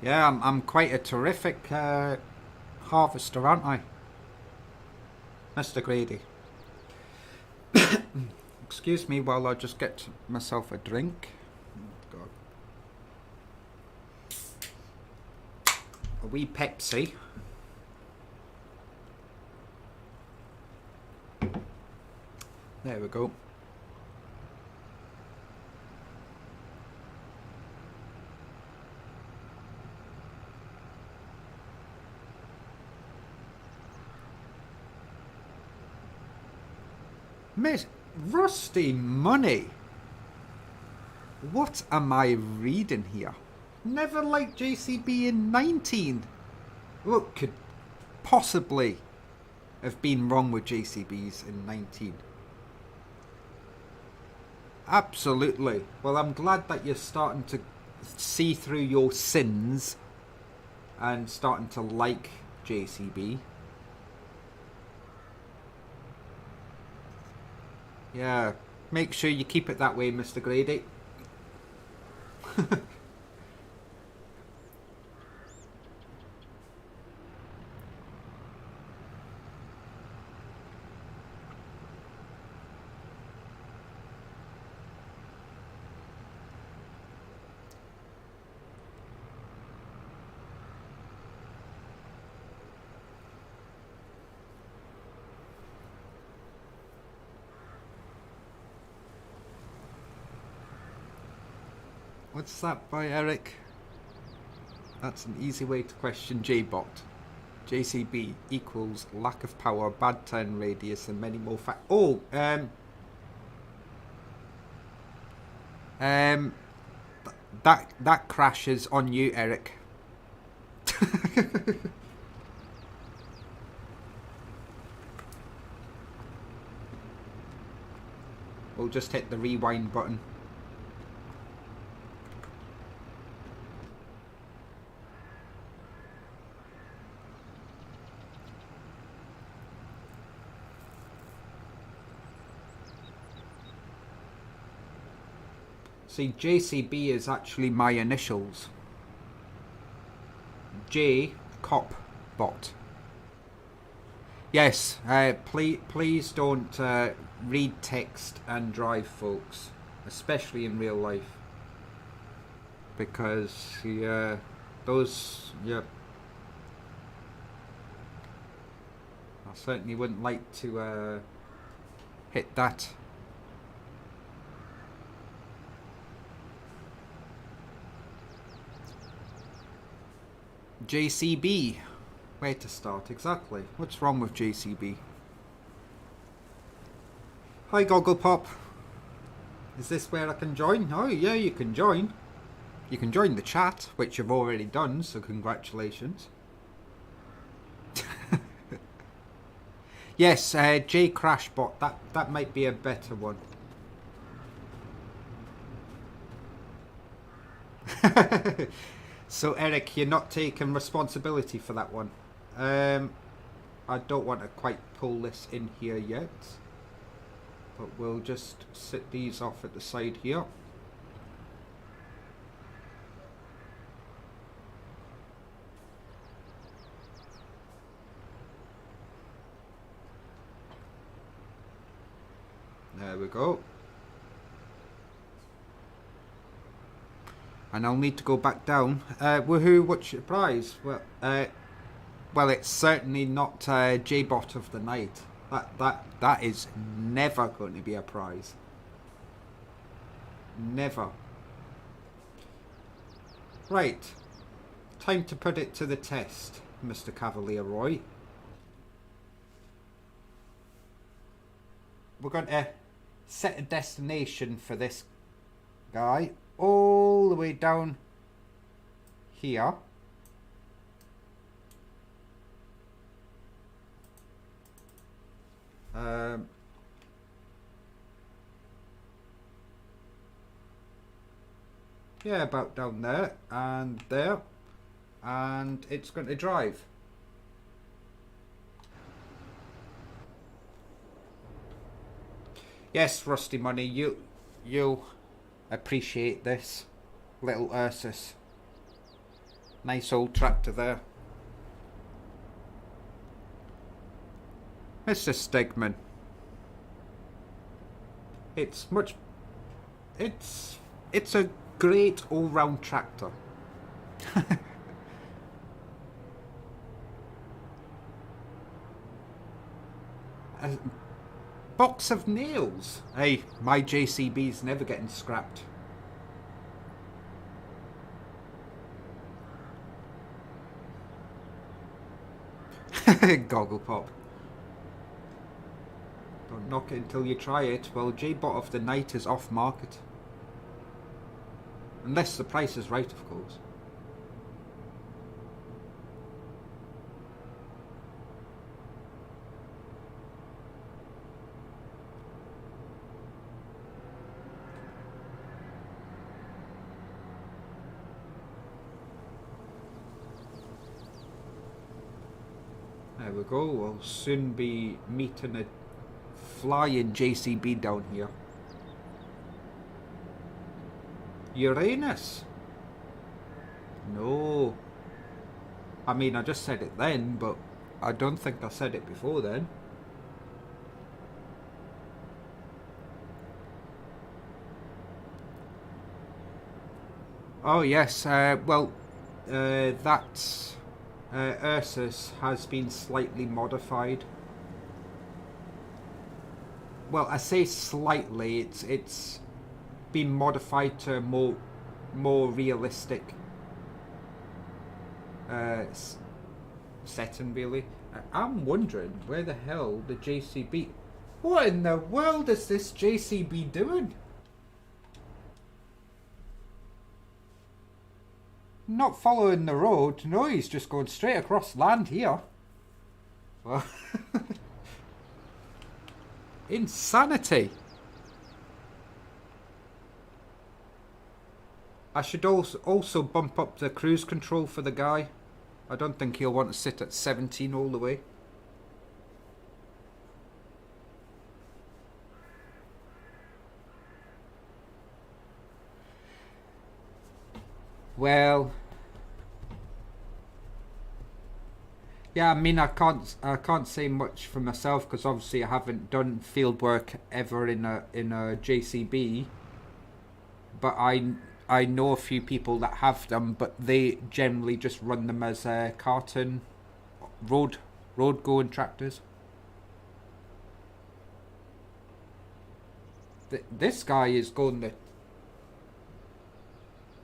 Yeah, I'm quite a terrific harvester, aren't I, Mr. Grady? Excuse me while I just get myself a drink. Oh, God. A wee Pepsi. There we go. Miss Rusty Money. What am I reading here? Never liked JCB in 19. What could possibly have been wrong with JCBs in 19? Absolutely. Well, I'm glad that you're starting to see through your sins and starting to like JCB. Yeah, make sure you keep it that way, Mr. Grady. What's that by Eric? That's an easy way to question JBot. JCB equals lack of power, bad turn radius, and many more factors. Oh, That crash is on you, Eric. We'll just hit the rewind button. See, JCB is actually my initials. J Cop Bot. Yes, please don't read text and drive, folks, especially in real life, because I certainly wouldn't like to hit that. JCB. Where to start exactly? What's wrong with JCB? Hi Goggle Pop. Is this where I can join? Oh yeah, you can join. You can join the chat, which you've already done, so congratulations. Yes, J Crashbot. That might be a better one. So Eric, you're not taking responsibility for that one. I don't want to quite pull this in here yet, but we'll just sit these off at the side here. There we go. And I'll need to go back down. Woohoo, what's your prize? Well, it's certainly not J-Bot of the night. That is never going to be a prize. Never. Right. Time to put it to the test, Mr. Cavalier Roy. We're going to set a destination for this guy all the way down here. Yeah, about down there, and it's going to drive. Yes, Rusty Money, you'll appreciate this little Ursus. Nice old tractor there. Mr. Stegman. It's a great all-round tractor. A box of nails. Hey, my JCB's never getting scrapped. Goggle Pop. Don't knock it until you try it. Well, J-Bot of the night is off market. Unless the price is right, of course. There we go. We'll soon be meeting a flying JCB down here. Uranus? No. I mean, I just said it then, but I don't think I said it before then. Oh yes, well, that Ursus has been slightly modified. Well, I say slightly. It's been modified to a more realistic setting, really. I'm wondering where the hell the JCB. What in the world is this JCB doing? not following the road. No, he's just going straight across land here. Well, insanity. I should also bump up the cruise control for the guy. I don't think he'll want to sit at 17 all the way. Well, yeah, I mean, I can't say much for myself because obviously I haven't done field work ever in a JCB, but I know a few people that have them, but they generally just run them as carton road going tractors. This guy is going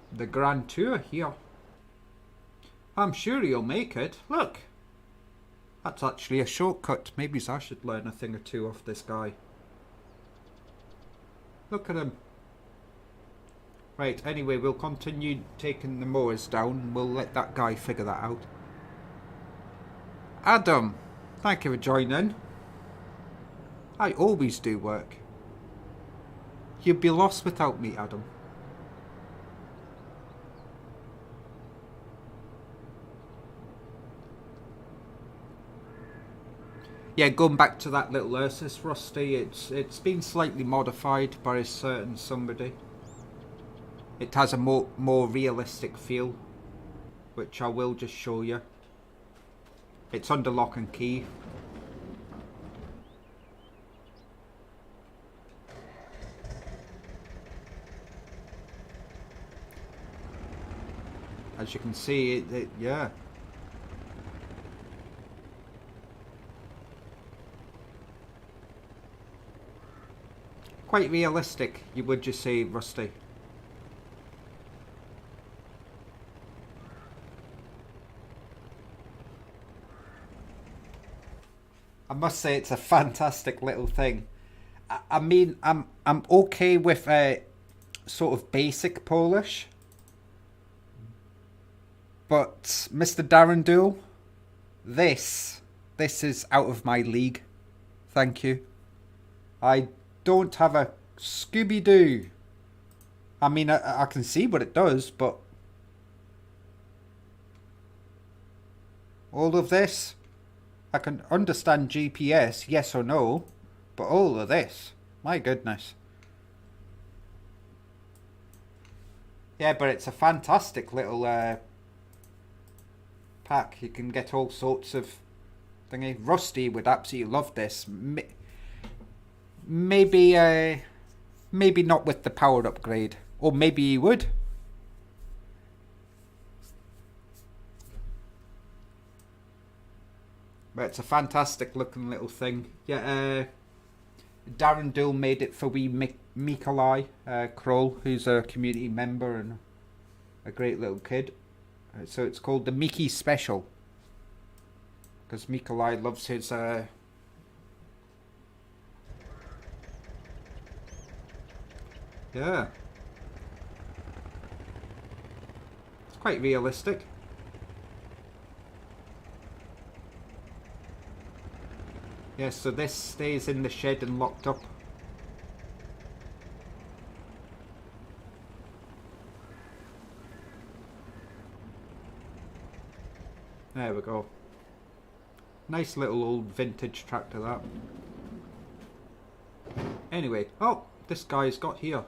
the Grand Tour here. I'm sure he'll make it. Look, that's actually a shortcut. Maybe I should learn a thing or two off this guy. Look at him. Right, anyway, we'll continue taking the mowers down. We'll let that guy figure that out. Adam, thank you for joining. I always do work. You'd be lost without me, Adam. Yeah, going back to that little Ursus, Rusty, it's been slightly modified by a certain somebody. It has a more realistic feel, which I will just show you. It's under lock and key. As you can see, yeah. Quite realistic, you would just say, Rusty. I must say it's a fantastic little thing. I mean, I'm okay with sort of basic Polish, but Mr. Darren, this is out of my league. Thank you. I don't have a Scooby-Doo. I mean, I can see what it does, but all of this, I can understand GPS, yes or no, but all of this, my goodness. Yeah, but it's a fantastic little pack. You can get all sorts of thingy. Rusty would absolutely love this. Maybe not with the power upgrade, or maybe he would. But it's a fantastic looking little thing. Yeah, Darren Dool made it for wee Mikolai Kroll, who's a community member and a great little kid. So it's called the Mickey Special, because Mikolai loves his yeah. It's quite realistic. Yeah, so this stays in the shed and locked up. There we go. Nice little old vintage tractor, that. Anyway, oh, this guy's got here.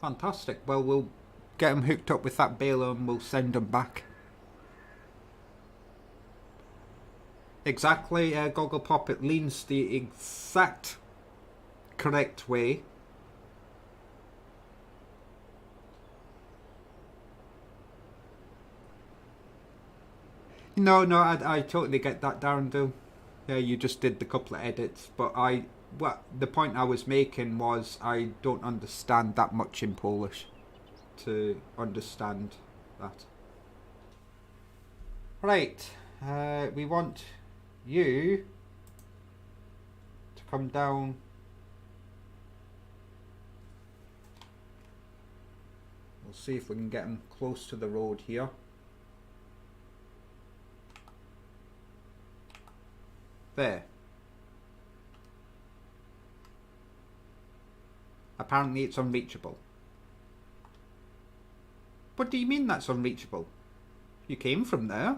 Fantastic. Well, we'll get him hooked up with that baler and we'll send him back. Exactly, Goggle Pop, it leans the exact correct way. No, I totally get that, Darren Doom. Yeah, you just did the couple of edits, but the point I was making was I don't understand that much in Polish to understand that. Right, we want you to come down We'll see if we can get him close to the road here. There. Apparently it's unreachable. What do you mean that's unreachable? You came from there.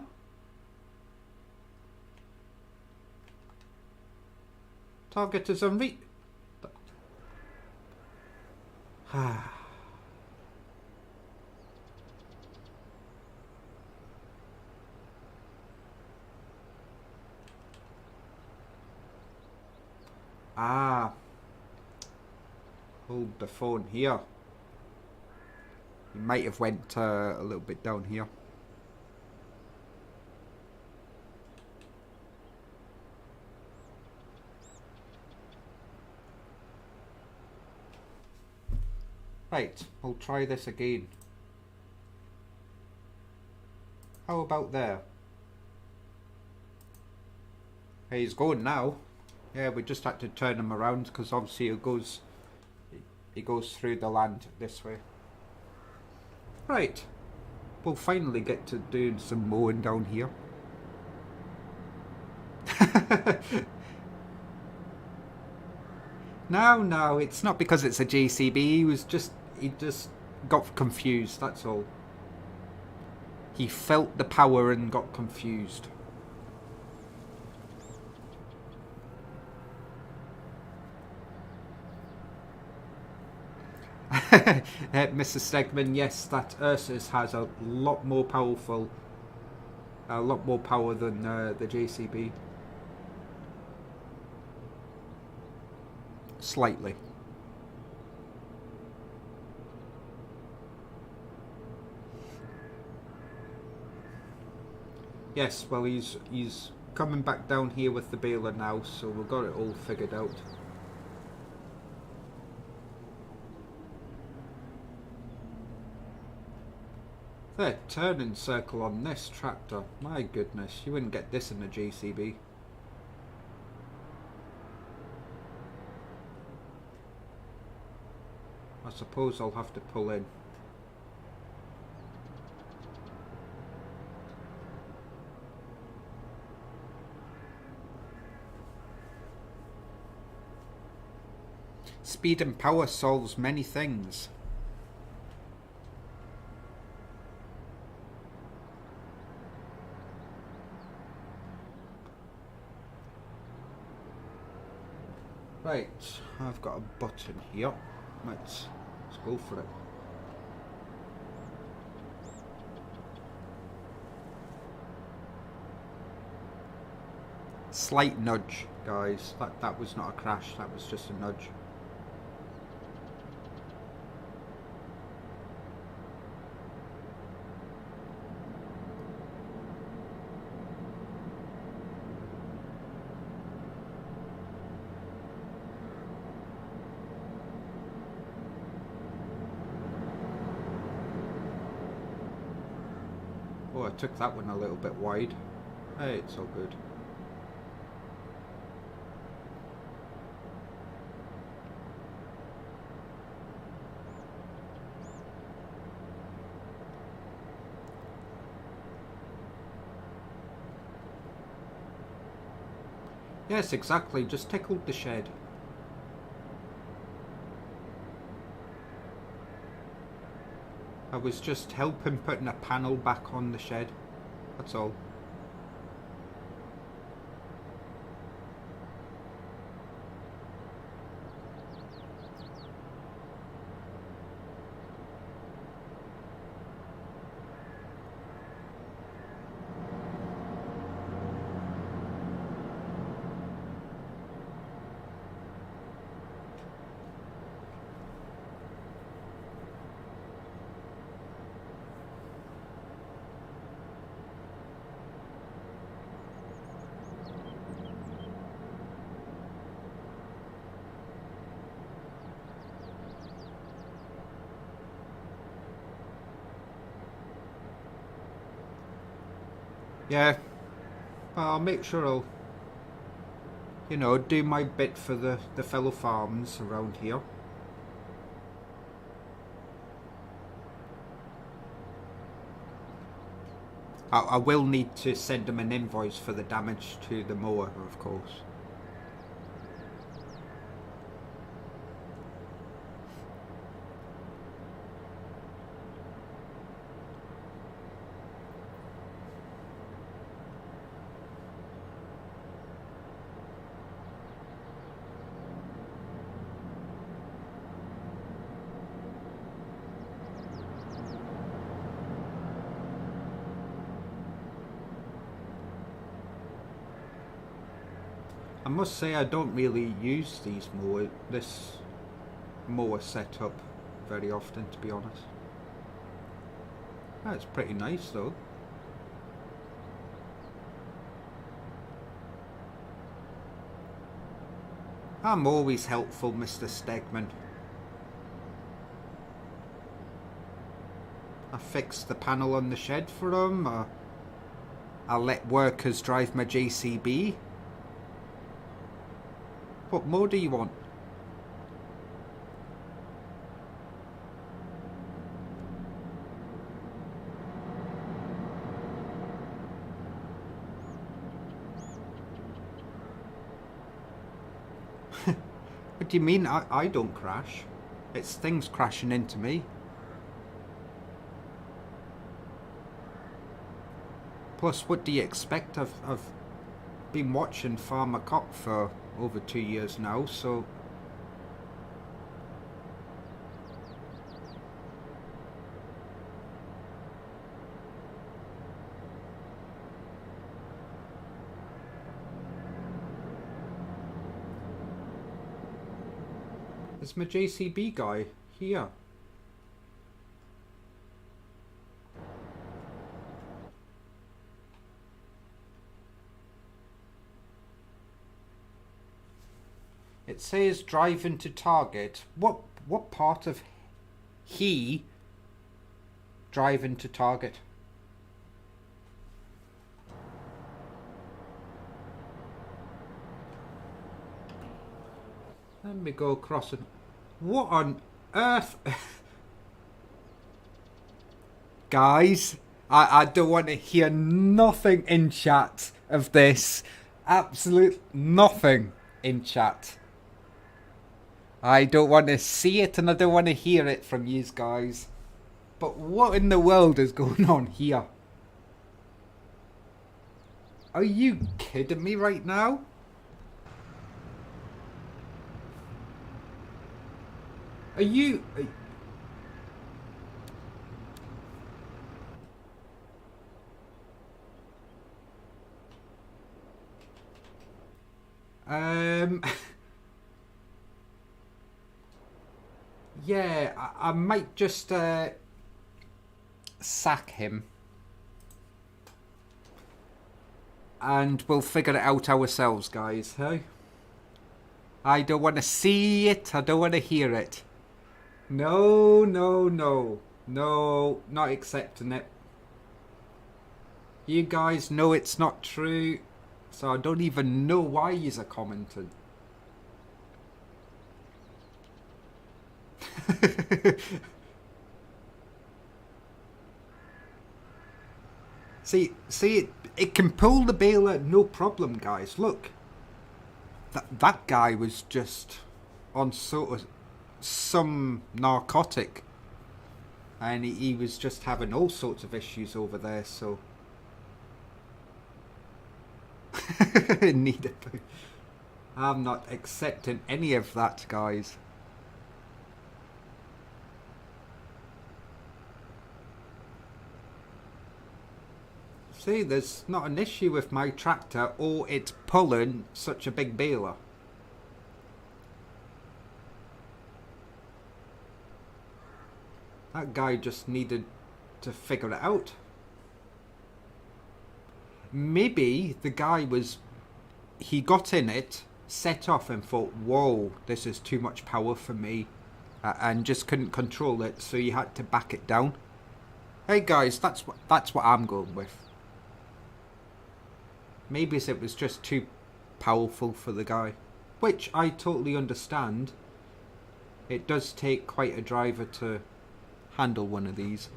Target is unreachable. Ah. Hold the phone here. You might have went a little bit down here. Right, I'll try this again. How about there? Hey, he's going now. Yeah, we just had to turn him around because obviously he goes through the land this way. Right, we'll finally get to doing some mowing down here. No, it's not because it's a JCB. He just got confused, that's all. He felt the power and got confused. Mr. Stegman, yes, that Ursus has a lot more power than the JCB. Slightly. Yes, well he's coming back down here with the baler now, so we've got it all figured out. There, turning circle on this tractor. My goodness, you wouldn't get this in a JCB. I suppose I'll have to pull in. Speed and power solves many things. Right, I've got a button here. Let's go for it. Slight nudge, guys. That was not a crash, that was just a nudge. Oh, I took that one a little bit wide. Hey, it's all good. Yes, exactly. Just tickled the shed. I was just helping putting a panel back on the shed. That's all. Yeah, I'll make sure I'll, you know, do my bit for the fellow farms around here. I will need to send them an invoice for the damage to the mower, of course. I must say I don't really use this mower setup very often, to be honest. That's pretty nice though. I'm always helpful, Mr. Stegman. I fixed the panel on the shed for him. I let workers drive my JCB. What more do you want? What do you mean I don't crash? It's things crashing into me. Plus, what do you expect? I've been watching Farmer Cop for over 2 years now, so... It's my JCB guy here. It says driving to target. What part of he driving to target? Let me go across it. What on earth? Guys, I don't want to hear nothing in chat of this. Absolute nothing in chat. I don't want to see it and I don't want to hear it from you guys. But what in the world is going on here? Are you kidding me right now? Are you... Yeah, I might just sack him. And we'll figure it out ourselves, guys, hey? I don't want to see it, I don't want to hear it. No, no, no. No, not accepting it. You guys know it's not true, so I don't even know why you're commenting. See, it can pull the baler, no problem, guys. Look, that guy was just on sort of some narcotic, and he was just having all sorts of issues over there. So, neither. I'm not accepting any of that, guys. See, there's not an issue with my tractor or it's pulling such a big baler. That guy just needed to figure it out. Maybe the guy he got in it, set off and thought, whoa, this is too much power for me, and just couldn't control it, so you had to back it down. Hey guys, that's what I'm going with. Maybe it was just too powerful for the guy, which I totally understand. It does take quite a driver to handle one of these.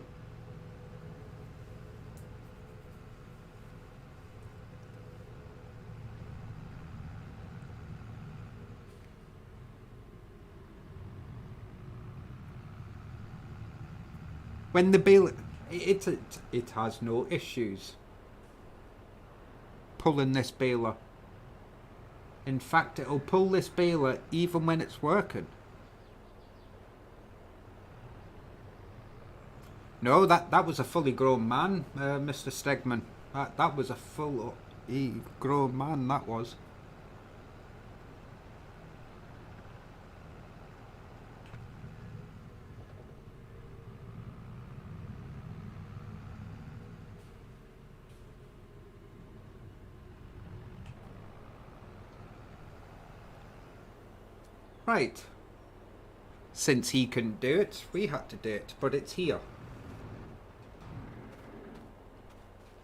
When the baler, it has no issues pulling this baler. In fact, it'll pull this baler even when it's working. No, that was a fully grown man, Mr. Stegman. That was a full grown man, that was. Right. Since he couldn't do it, we had to do it, but it's here.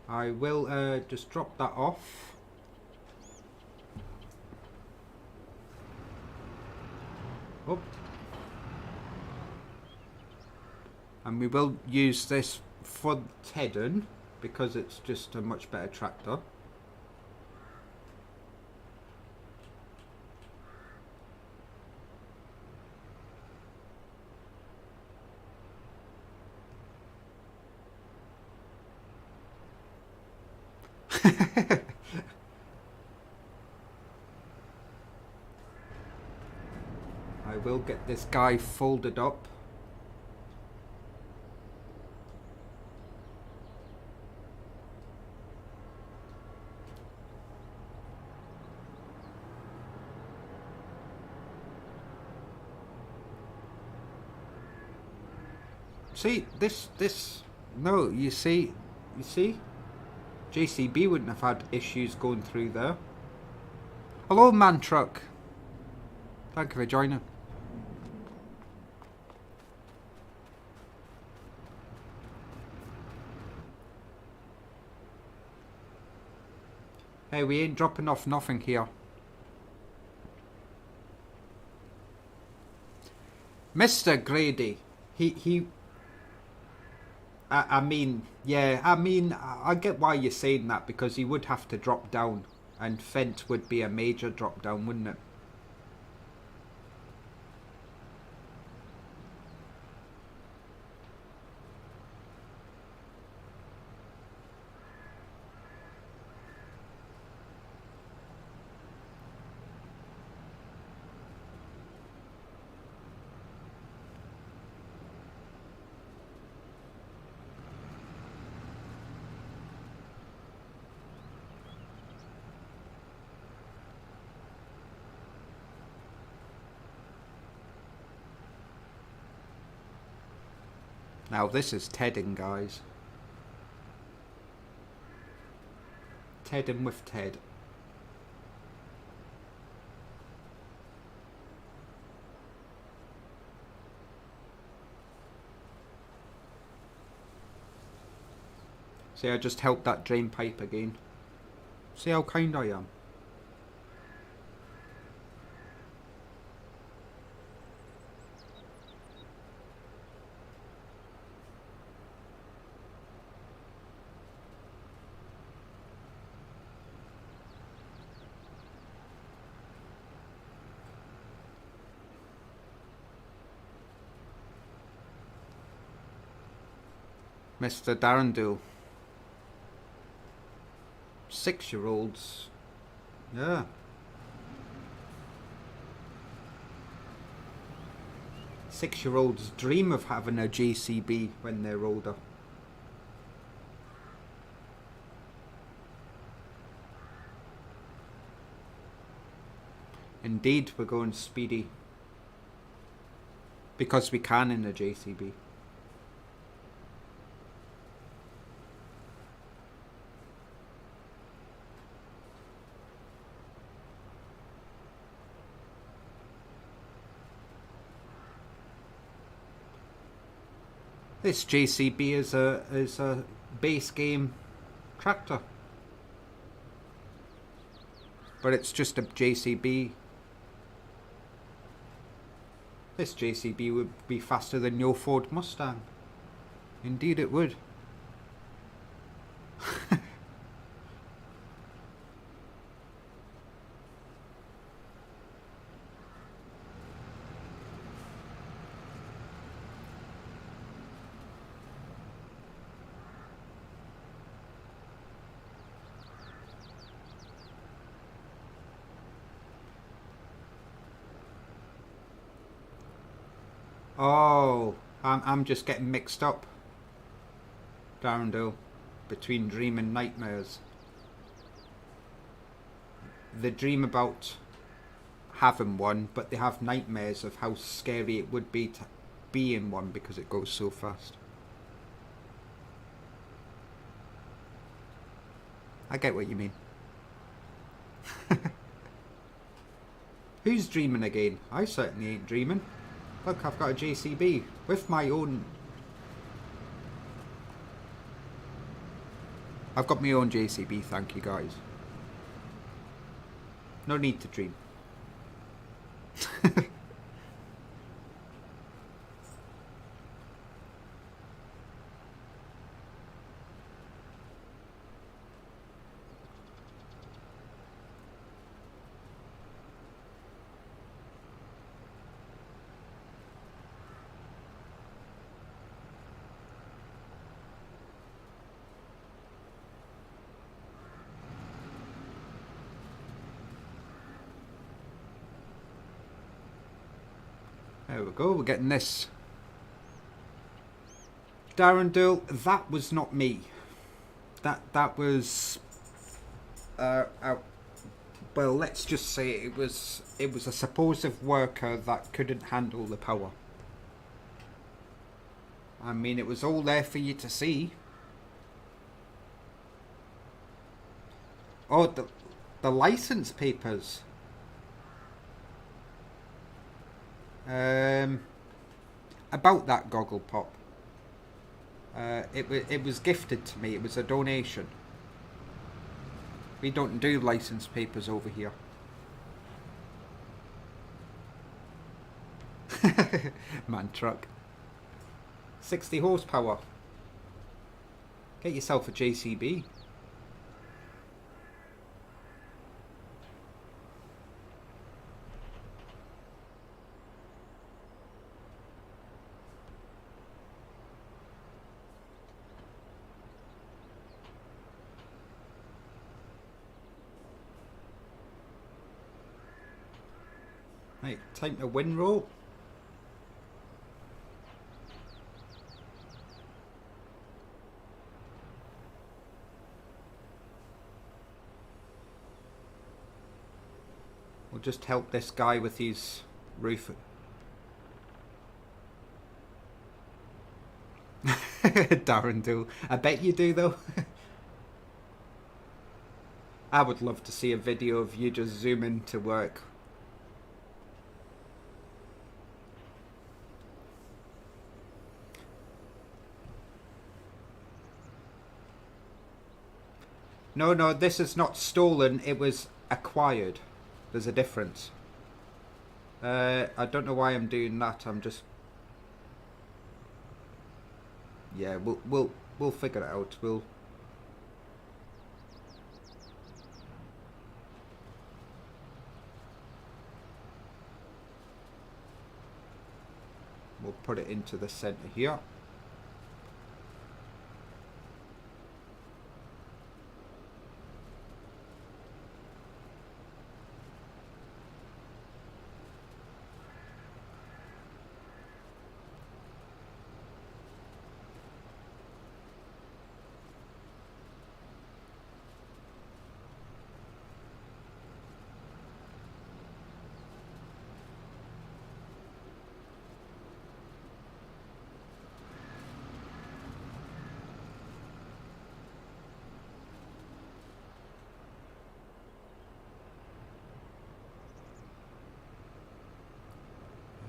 I will just drop that off. Oh. And we will use this for Teddon because it's just a much better tractor. I will get this guy folded up. See, no, you see, JCB wouldn't have had issues going through there. Hello, Man Truck. Thank you for joining. Hey, we ain't dropping off nothing here. Mr. Grady, I mean, yeah, I mean, I get why you're saying that, because he would have to drop down, and Fent would be a major drop down, wouldn't it? Now this is Tedding, guys. Tedding with Ted. See, I just helped that drain pipe again. See how kind I am. Mr. Darrendale. 6-year-olds. Yeah. Six-year-olds dream of having a JCB when they're older. Indeed, we're going speedy. Because we can in a JCB. This JCB is a base game tractor, but it's just a JCB. This JCB would be faster than your Ford Mustang. Indeed it would. Oh, I'm just getting mixed up, Darrendale, between dream and nightmares. They dream about having one, but they have nightmares of how scary it would be to be in one because it goes so fast. I get what you mean. Who's dreaming again? I certainly ain't dreaming. Look, I've got a JCB with my own... I've got my own JCB, thank you guys. No need to dream. There we go, we're getting this. Darrendale, that was not me. That was... well, let's just say it was a supposed worker that couldn't handle the power. I mean, it was all there for you to see. Oh, the license papers. About that goggle pop. It was gifted to me. It was a donation. We don't do license papers over here. Man truck. 60 horsepower. Get yourself a JCB. Right, time to win roll. We'll just help this guy with his roof. Darrendale. I bet you do though. I would love to see a video of you just zooming to work. No, this is not stolen, it was acquired. There's a difference. I don't know why I'm doing that, I'm just... Yeah, we'll figure it out. We'll put it into the center here.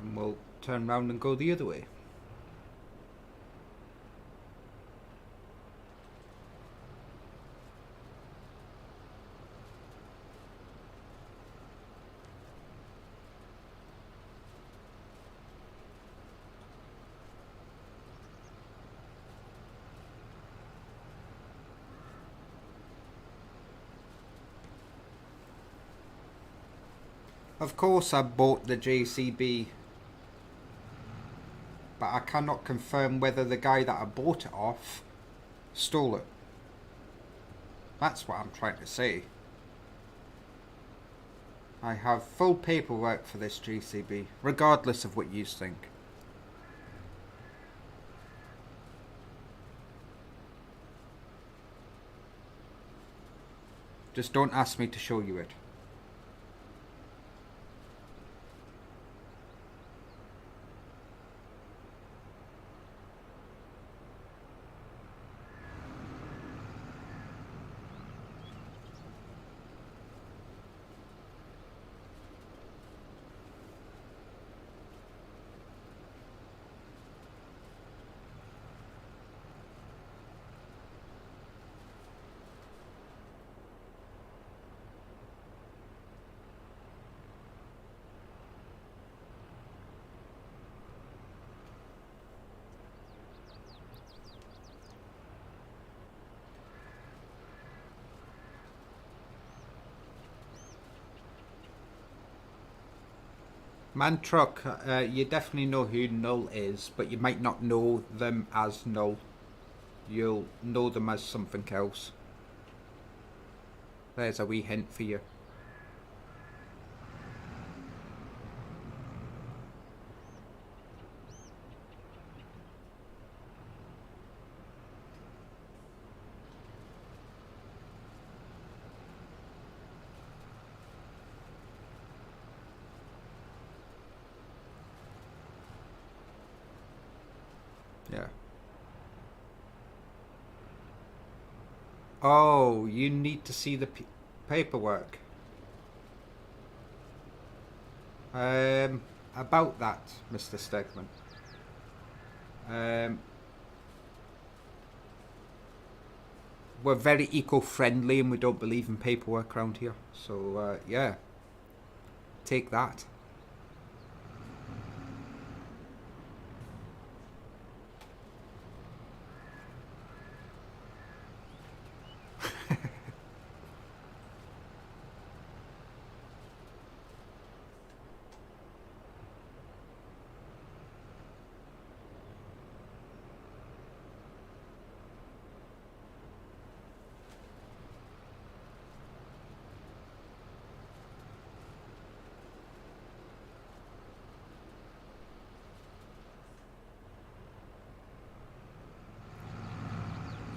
And we'll turn round and go the other way. Of course I bought the JCB, but I cannot confirm whether the guy that I bought it off stole it. That's what I'm trying to say. I have full paperwork for this JCB, regardless of what you think. Just don't ask me to show you it. Man Truck, you definitely know who Null is, but you might not know them as Null. You'll know them as something else. There's a wee hint for you. Yeah. Oh, you need to see the paperwork. About that, Mr. Stegman. We're very eco-friendly and we don't believe in paperwork around here. So, yeah. Take that.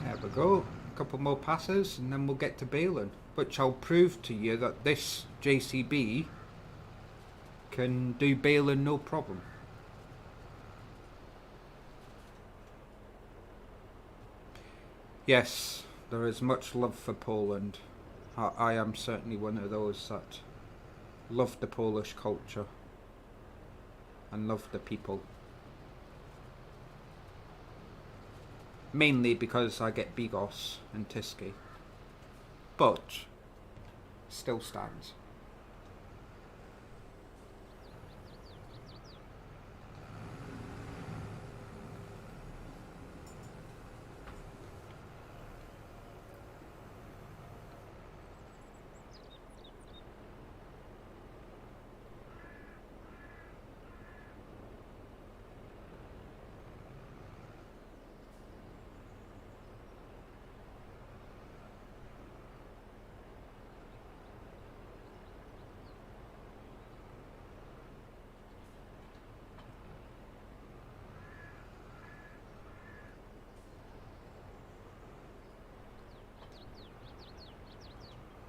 There we go. A couple more passes and then we'll get to baling. Which I'll prove to you that this JCB can do baling no problem. Yes, there is much love for Poland. I am certainly one of those that love the Polish culture and love the people. Mainly because I get bigos and Tiski. But still stands.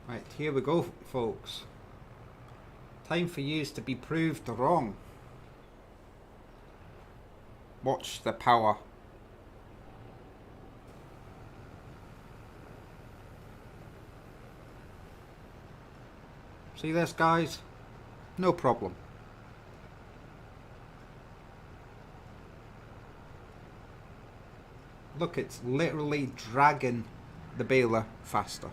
Right, here we go, folks. Time for yous to be proved wrong. Watch the power. See this, guys? No problem. Look, it's literally dragging the baler faster.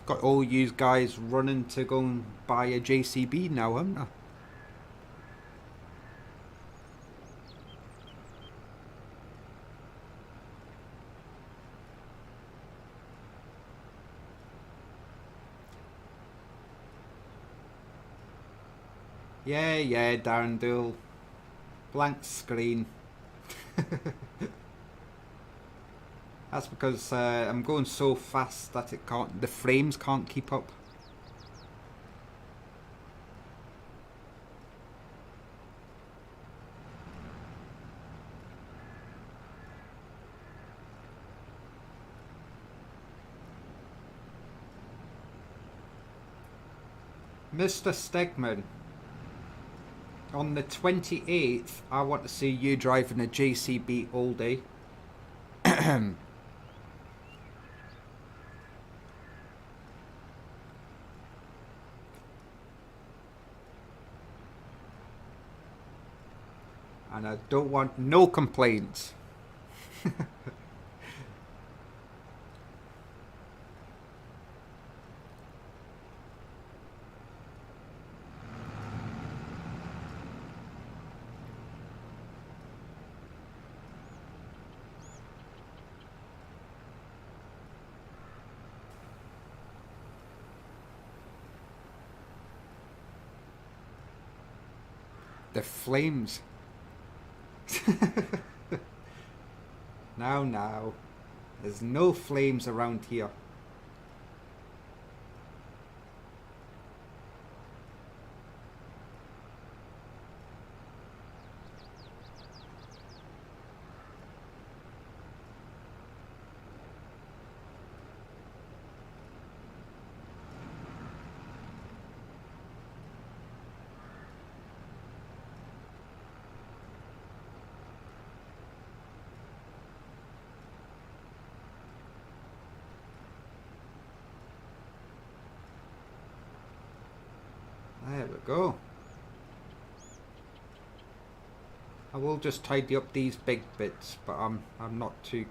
Got all you guys running to go and buy a JCB now, haven't I? Yeah, Darren Dool. Blank screen. That's because I'm going so fast that the frames can't keep up. Mr. Stegman, on the 28th, I want to see you driving a JCB all day. And I don't want no complaints. The flames. Now. There's no flames around here. There we go. I will just tidy up these big bits, but I'm not too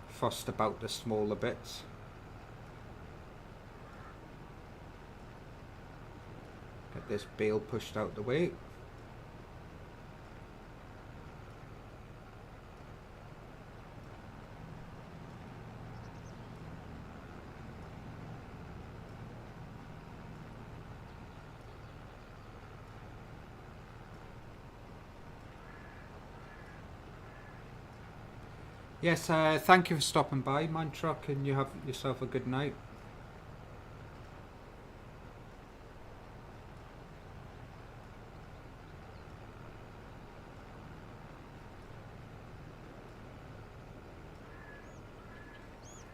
fussed about the smaller bits. Get this bale pushed out the way. Yes, thank you for stopping by, Man Truck, and you have yourself a good night.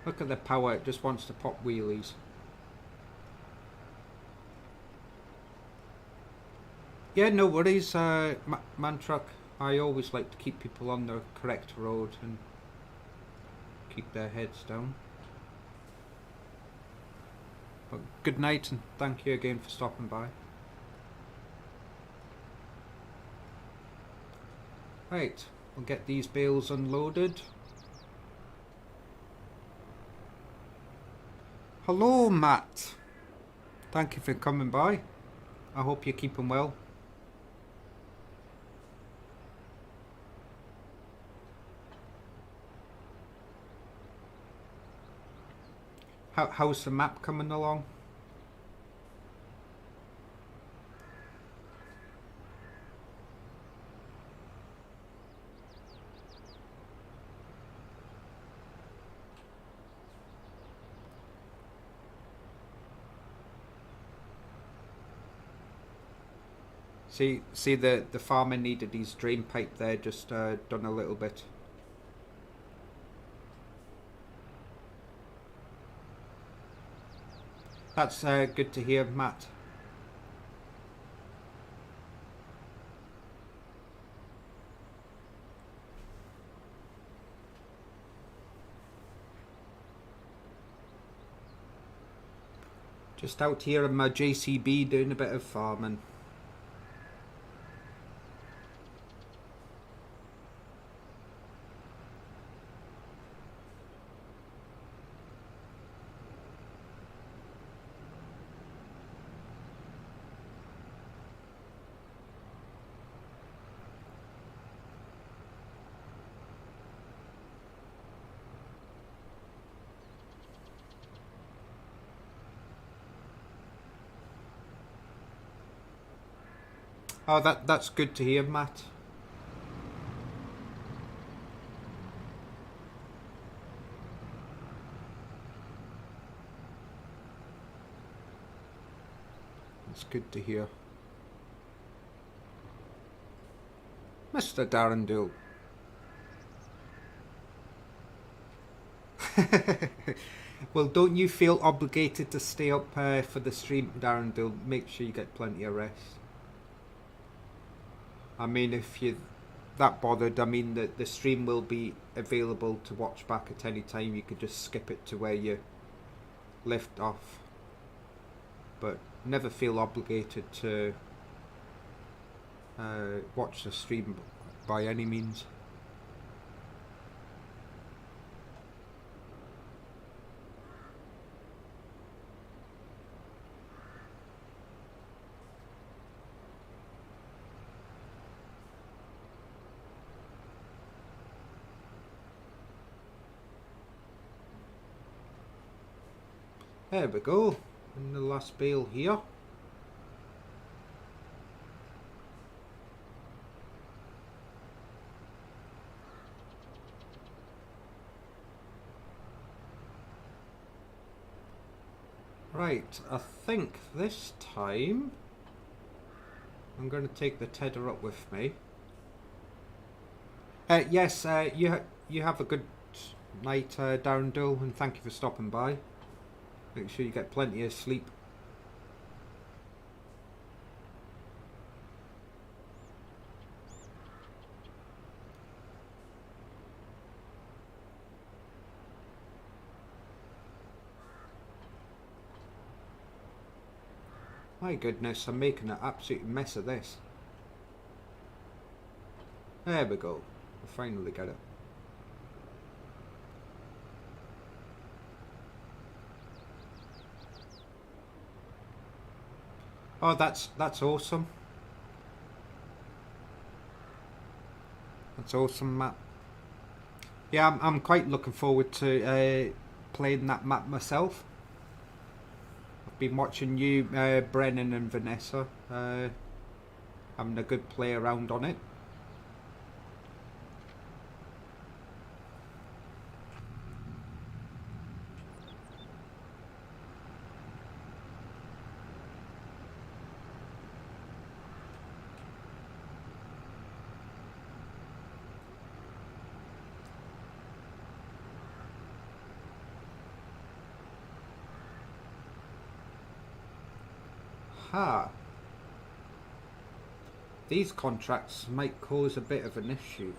Look at the power, it just wants to pop wheelies. Yeah, no worries, Man Truck. I always like to keep people on the correct road and keep their heads down. But good night and thank you again for stopping by. Right, we'll get these bales unloaded. Hello, Matt. Thank you for coming by. I hope you're keeping well. How's the map coming along? See the farmer needed his drain pipe there, just done a little bit. That's good to hear, Matt. Just out here in my JCB doing a bit of farming. Oh, that's good to hear, Matt. It's good to hear. Mr. Darren Dool. Well, don't you feel obligated to stay up for the stream, Darren? They'll make sure you get plenty of rest. I mean, if you're that bothered, I mean, the stream will be available to watch back at any time. You could just skip it to where you left off. But never feel obligated to watch the stream by any means. There we go, and the last bale here. Right, I think this time I'm going to take the tedder up with me. Yes, you have a good night, Darren Dull, and thank you for stopping by. Make sure you get plenty of sleep. My goodness, I'm making an absolute mess of this. There we go. I finally get it. Oh, that's awesome. That's awesome, Matt. Yeah, I'm quite looking forward to playing that map myself. I've been watching you, Brennan and Vanessa, having a good play around on it. Ha! These contracts might cause a bit of an issue.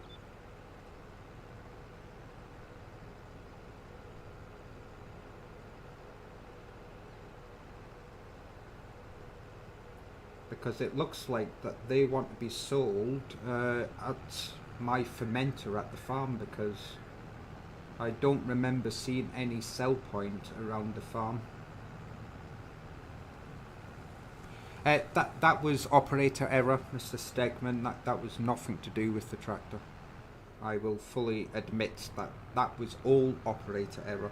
Because it looks like that they want to be sold at my fermenter at the farm, because I don't remember seeing any sell point around the farm. That was operator error, Mr. Stegman. That was nothing to do with the tractor. I will fully admit that was all operator error.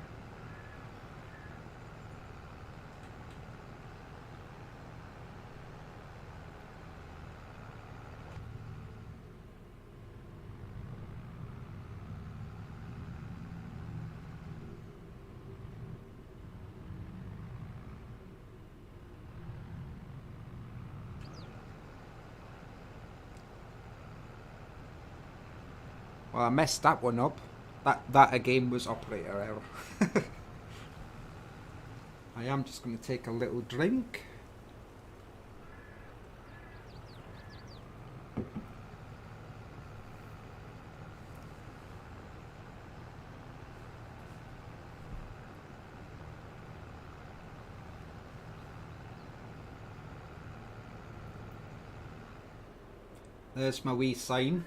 Well, I messed that one up. That again was operator error. I am just going to take a little drink. There's my wee sign.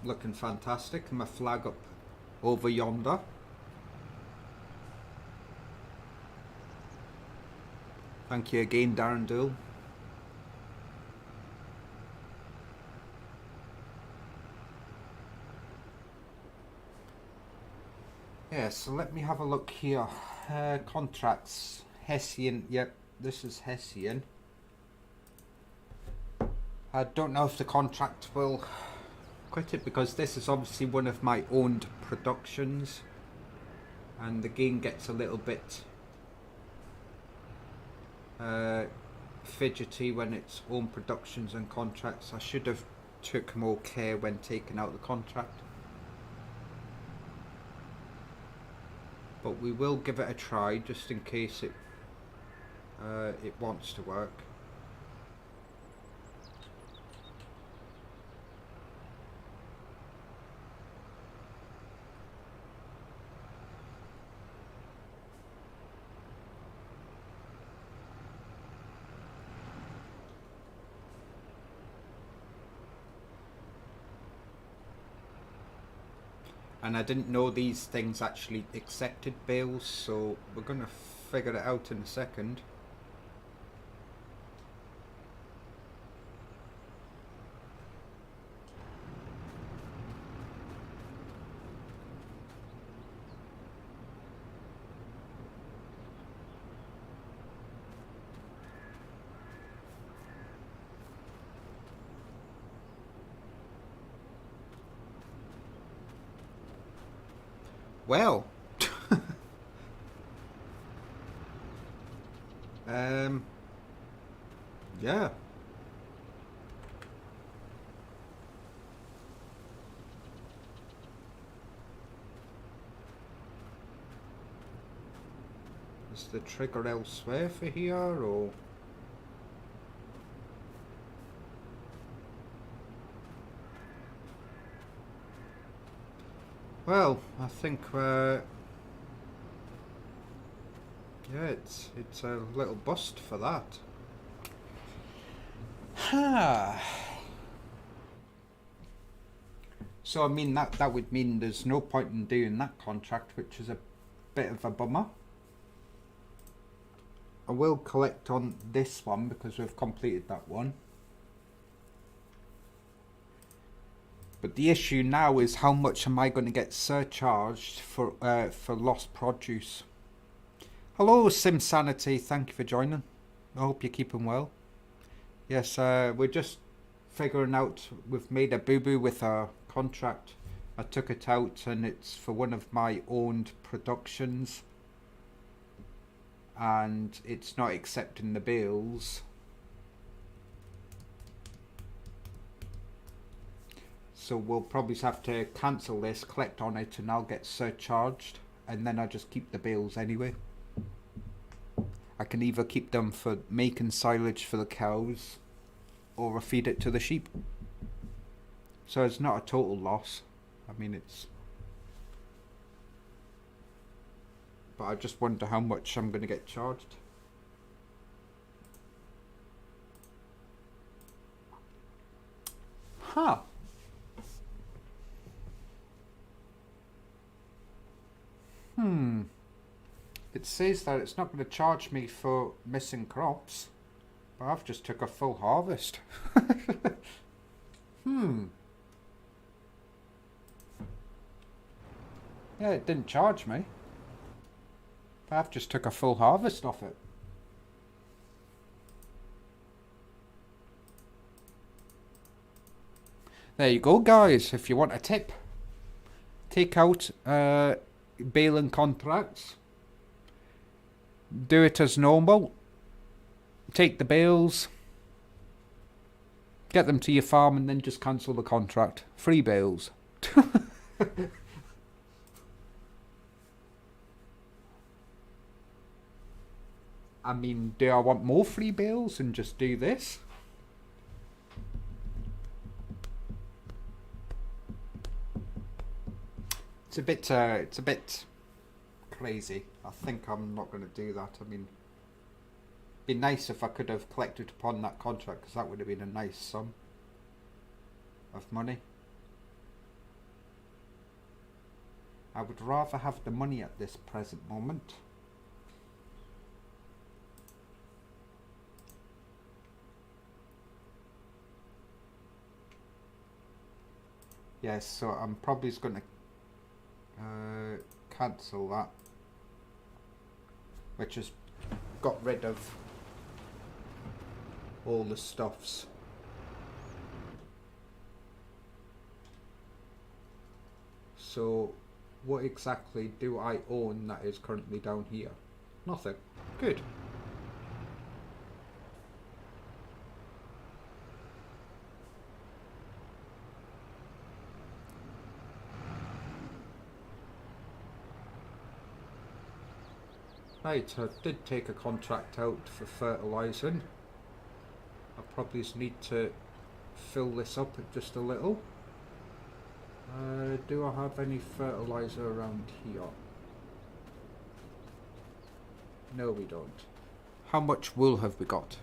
Looking fantastic. And my flag up over yonder. Thank you again, Darren Dool. Yeah, so let me have a look here. Contracts. Hessian. Yep, this is Hessian. I don't know if the contract will quit it, because this is obviously one of my owned productions, and the game gets a little bit fidgety when it's own productions and contracts. I should have took more care when taking out the contract. but we will give it a try just in case it wants to work. And I didn't know these things actually accepted bales, so we're going to figure it out in a second. Well, yeah. Is the trigger elsewhere for here, or? Well, I think yeah, it's a little bust for that. So I mean that would mean there's no point in doing that contract, which is a bit of a bummer. I will collect on this one because we've completed that one. But the issue now is how much am I going to get surcharged for lost produce? Hello, SimSanity. Thank you for joining. I hope you're keeping well. Yes, we're just figuring out. We've made a boo-boo with our contract. I took it out, and it's for one of my owned productions, and it's not accepting the bales. So we'll probably have to cancel this, collect on it, and I'll get surcharged, and then I just keep the bales anyway. I can either keep them for making silage for the cows, or I feed it to the sheep. So it's not a total loss. I mean, it's... But I just wonder how much I'm going to get charged. Huh. It says that it's not going to charge me for missing crops, but I've just took a full harvest. Yeah, it didn't charge me. But I've just took a full harvest off it. There you go, guys. If you want a tip, take out baling contracts. Do it as normal. Take the bales, get them to your farm, and then just cancel the contract. Free bales. I mean, do I want more free bales and just do this? It's a bit crazy. I think I'm not going to do that. I mean, it'd be nice if I could have collected upon that contract, because that would have been a nice sum of money. I would rather have the money at this present moment. Yes, so I'm probably just going to cancel that, which has got rid of all the stuffs. So what exactly do I own that is currently down here? Nothing. Good. Right, I did take a contract out for fertilising. I probably just need to fill this up just a little. Do I have any fertiliser around here? No, we don't. How much wool have we got?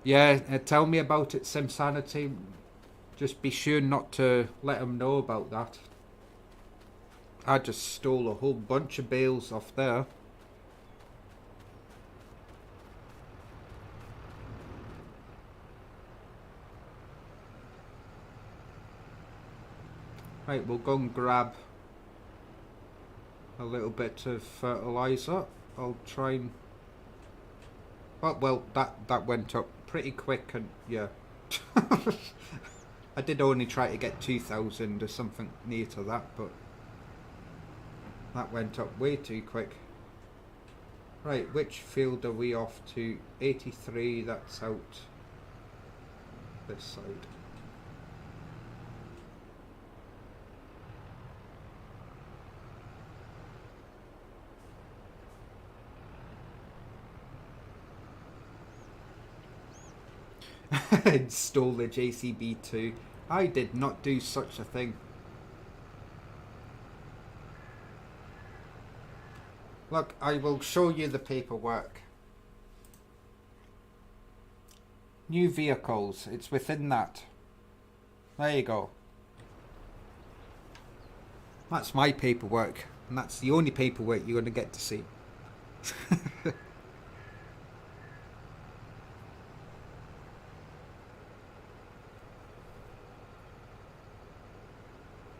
Yeah, tell me about it, SimSanity. Just be sure not to let them know about that. I just stole a whole bunch of bales off there. Right, we'll go and grab a little bit of fertiliser. I'll try and... Oh, well, that went up pretty quick, and yeah. I did only try to get 2,000 or something near to that, but that went up way too quick. Right, which field are we off to? 83, that's out this side. Stole the JCB2. I did not do such a thing. Look, I will show you the paperwork. New vehicles, it's within that. There you go. That's my paperwork, and that's the only paperwork you're going to get to see.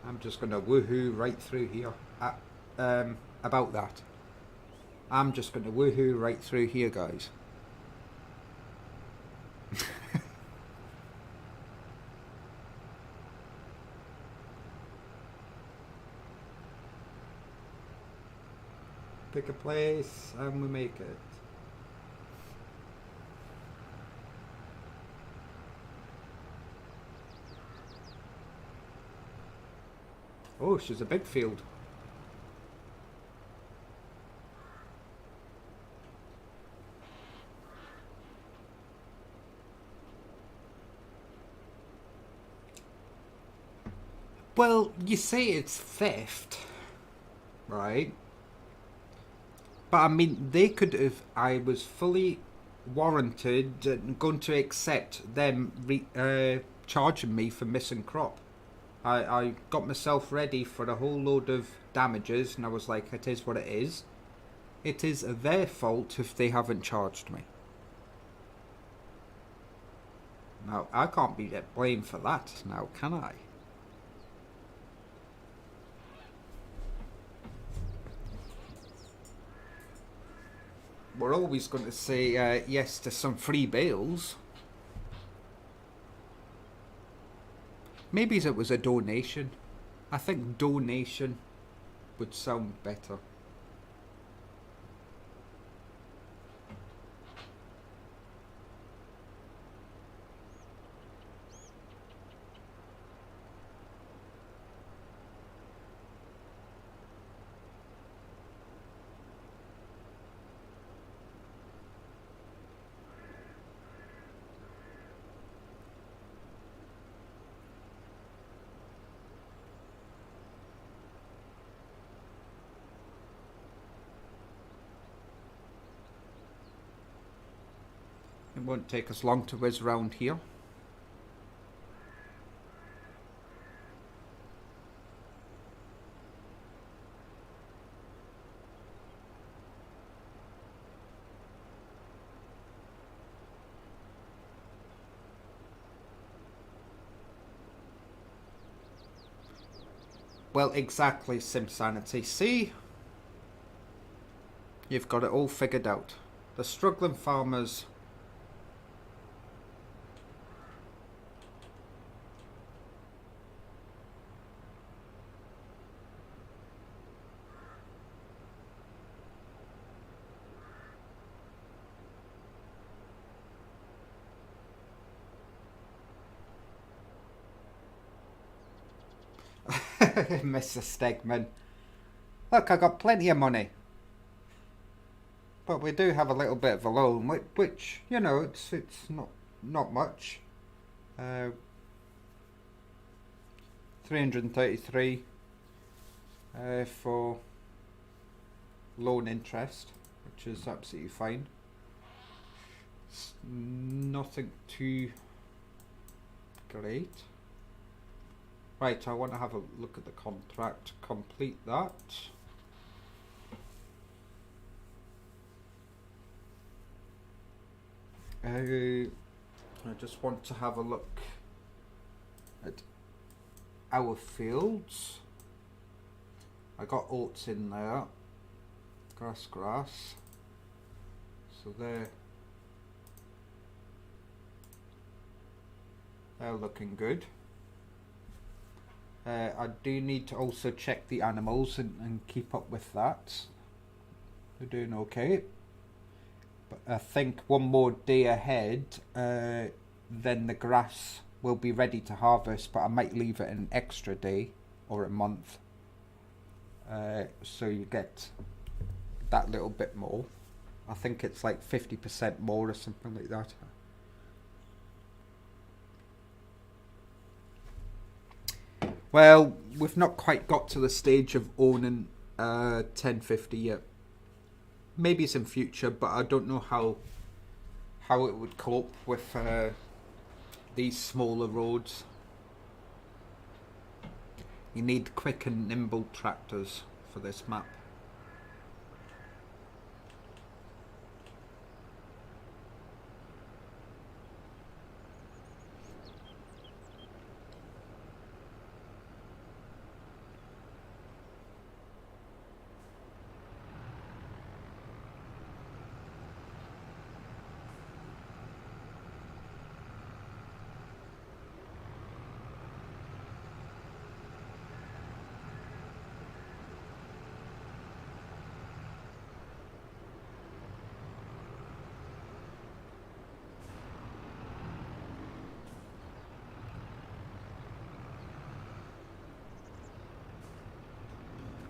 I'm just going to woohoo right through here about that. I'm just going to woohoo right through here, guys. Pick a place and we make it. Oh, she's a big field. Well, you say it's theft, right? But I mean, they could have. I was fully warranted and going to accept them charging me for missing crop. I got myself ready for a whole load of damages, and I was like, it is what it is. It is their fault if they haven't charged me. Now, I can't be blamed for that now, can I? We're always going to say yes to some free bales. Maybe it was a donation. I think donation would sound better. It won't take us long to whiz round here. Well, exactly, SimSanity. See? You've got it all figured out. The struggling farmers... Mr. Stegman. Look, I got plenty of money. But we do have a little bit of a loan, which you know, it's not much. 333 for loan interest, which is absolutely fine. It's nothing too great. Right, I want to have a look at the contract. Complete that. I just want to have a look at our fields. I got oats in there. Grass. So they're looking good. I do need to also check the animals and keep up with that. They're doing okay. But I think one more day ahead, then the grass will be ready to harvest, but I might leave it an extra day or a month. So you get that little bit more. I think it's like 50% more or something like that. Well, we've not quite got to the stage of owning 1050 yet. Maybe it's in future, but I don't know how it would cope with these smaller roads. You need quick and nimble tractors for this map.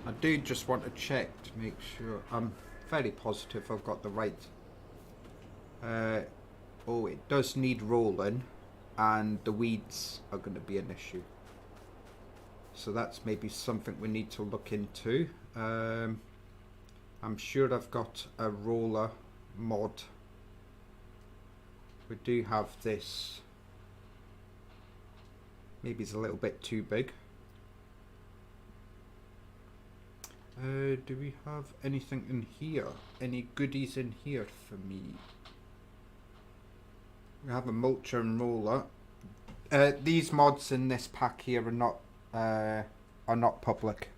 I do just want to check to make sure. I'm fairly positive I've got the right. Oh, it does need rolling, and the weeds are going to be an issue. So that's maybe something we need to look into. I'm sure I've got a roller mod. We do have this. Maybe it's a little bit too big. Do we have anything in here? Any goodies in here for me? We have a mulcher and roller. These mods in this pack here are not public.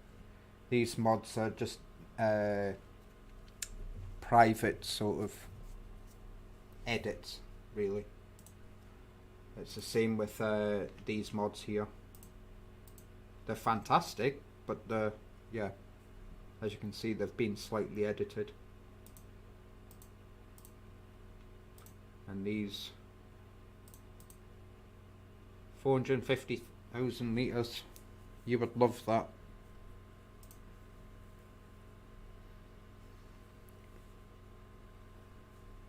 These mods are just private sort of edits, really. It's the same with these mods here. They're fantastic, but yeah. As you can see, they've been slightly edited. And these 450,000 meters, you would love that.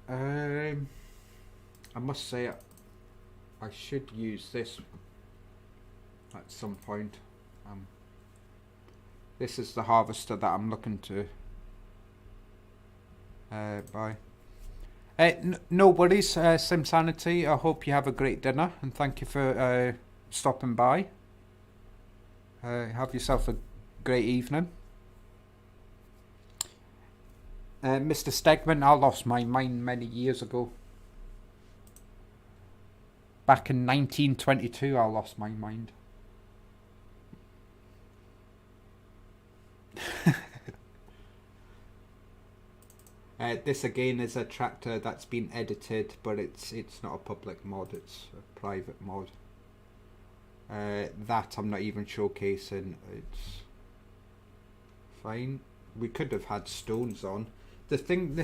I must say I should use this at some point. This is the harvester that I'm looking to buy. No worries, SimSanity. I hope you have a great dinner, and thank you for stopping by. Have yourself a great evening. Mr. Stegman, I lost my mind many years ago. Back in 1922, I lost my mind. This again is a tractor that's been edited, but it's not a public mod, it's a private mod. That I'm not even showcasing. It's fine. We could have had stones on. The thing,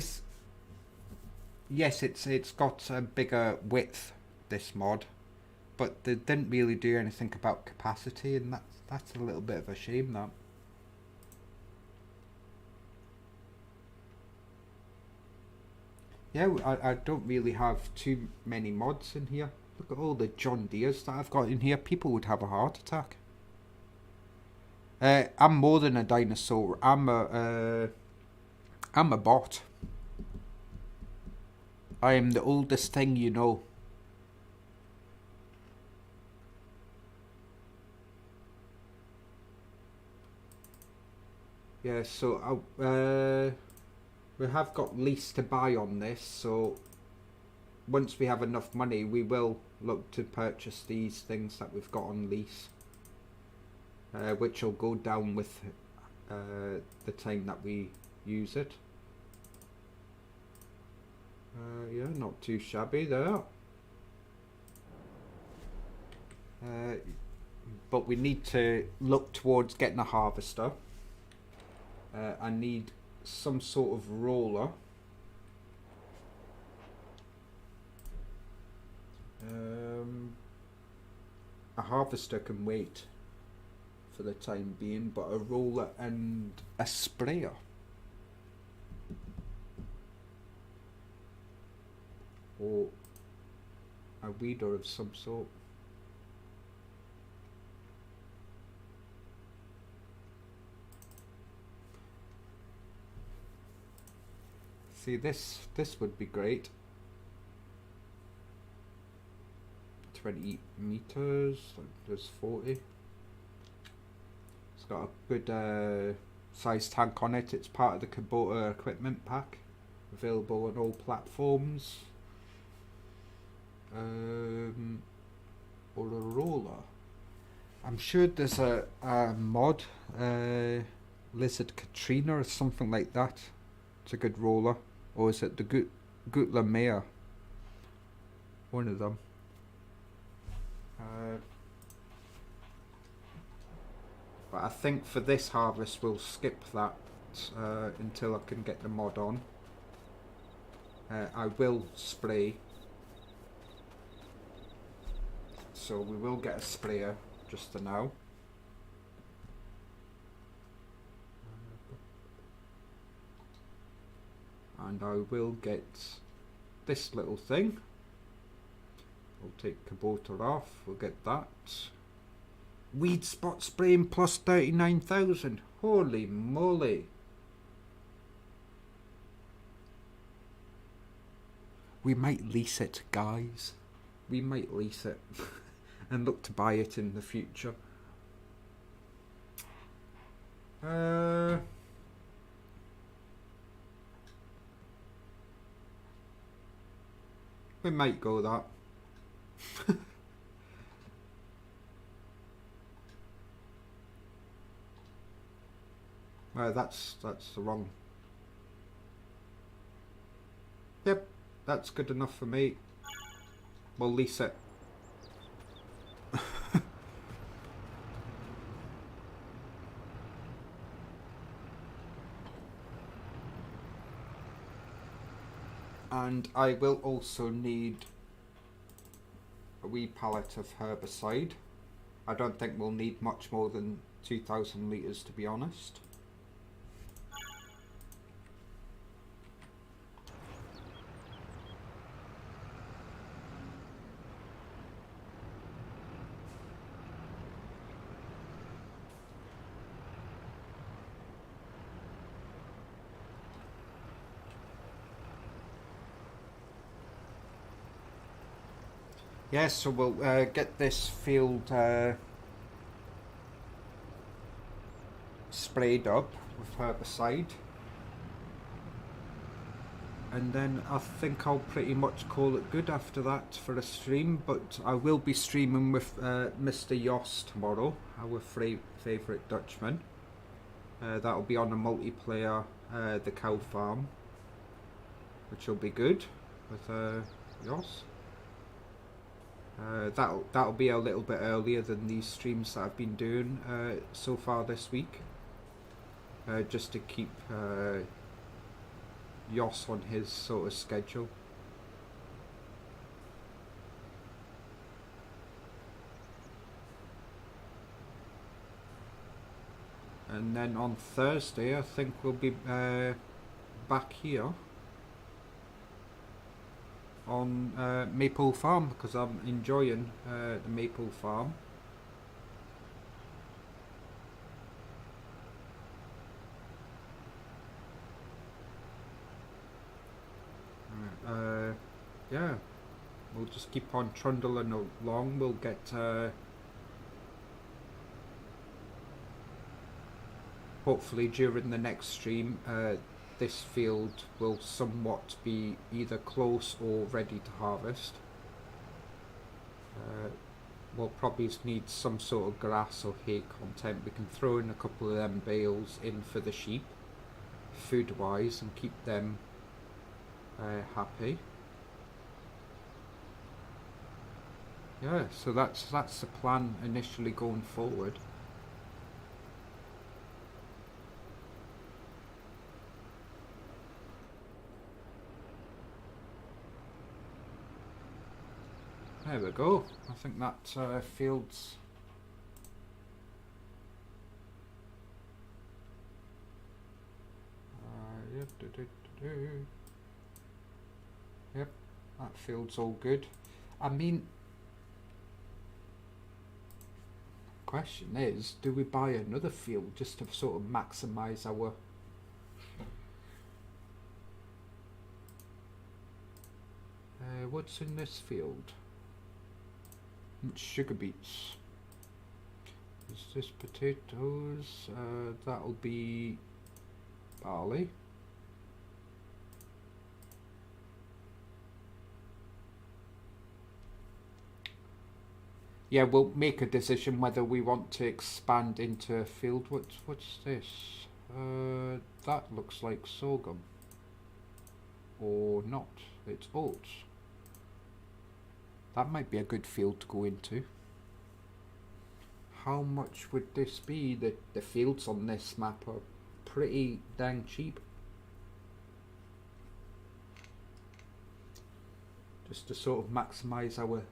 yes, it's got a bigger width, this mod, but they didn't really do anything about capacity, and that's a little bit of a shame. That Yeah, I don't really have too many mods in here. Look at all the John Deeres that I've got in here. People would have a heart attack. I'm more than a dinosaur. I'm a bot. I am the oldest thing you know. Yeah, so we have got lease to buy on this, so once we have enough money, we will look to purchase these things that we've got on lease, which will go down with the time that we use it. Yeah, not too shabby there. But we need to look towards getting a harvester. I need some sort of roller. A harvester can wait for the time being, but a roller and a sprayer. Or a weeder of some sort. See, this would be great. 20 meters, there's 40. It's got a good size tank on it. It's part of the Kubota equipment pack, available on all platforms. Or a roller. I'm sure there's a mod, Lizard Katrina or something like that. It's a good roller. Or is it the Gutler Mayer? One of them. But I think for this harvest we'll skip that until I can get the mod on. I will spray. So we will get a sprayer just for now. And I will get this little thing. We'll take Kubota off, we'll get that. Weed spot spraying plus 39,000. Holy moly. We might lease it, guys. We might lease it and look to buy it in the future. We might go that. That's the wrong. Yep, that's good enough for me. We'll lease it. And I will also need a wee pallet of herbicide. I don't think we'll need much more than 2,000 litres, to be honest. Yes, so we'll get this field sprayed up with herbicide, and then I think I'll pretty much call it good after that for a stream. But I will be streaming with Mr. Jos tomorrow, our favourite Dutchman. That'll be on a multiplayer, the cow farm, which will be good with Jos. That'll be a little bit earlier than these streams that I've been doing so far this week, just to keep Jos on his sort of schedule. And then on Thursday I think we'll be back here. on Maypole Farm, because I'm enjoying the Maypole Farm. Yeah, we'll just keep on trundling along. We'll get hopefully during the next stream this field will somewhat be either close or ready to harvest. We'll probably need some sort of grass or hay content. We can throw in a couple of them bales in for the sheep, food wise, and keep them happy. Yeah, so that's the plan initially going forward. There we go. I think that field's yep, that field's all good. I mean, question is, do we buy another field just to sort of maximise our what's in this field? It's sugar beets. Is this potatoes? That'll be barley. Yeah, we'll make a decision whether we want to expand into a field. What's this? That looks like sorghum. Or not. It's oats. That might be a good field to go into. How much would this be? The fields on this map are pretty dang cheap. Just to sort of maximise our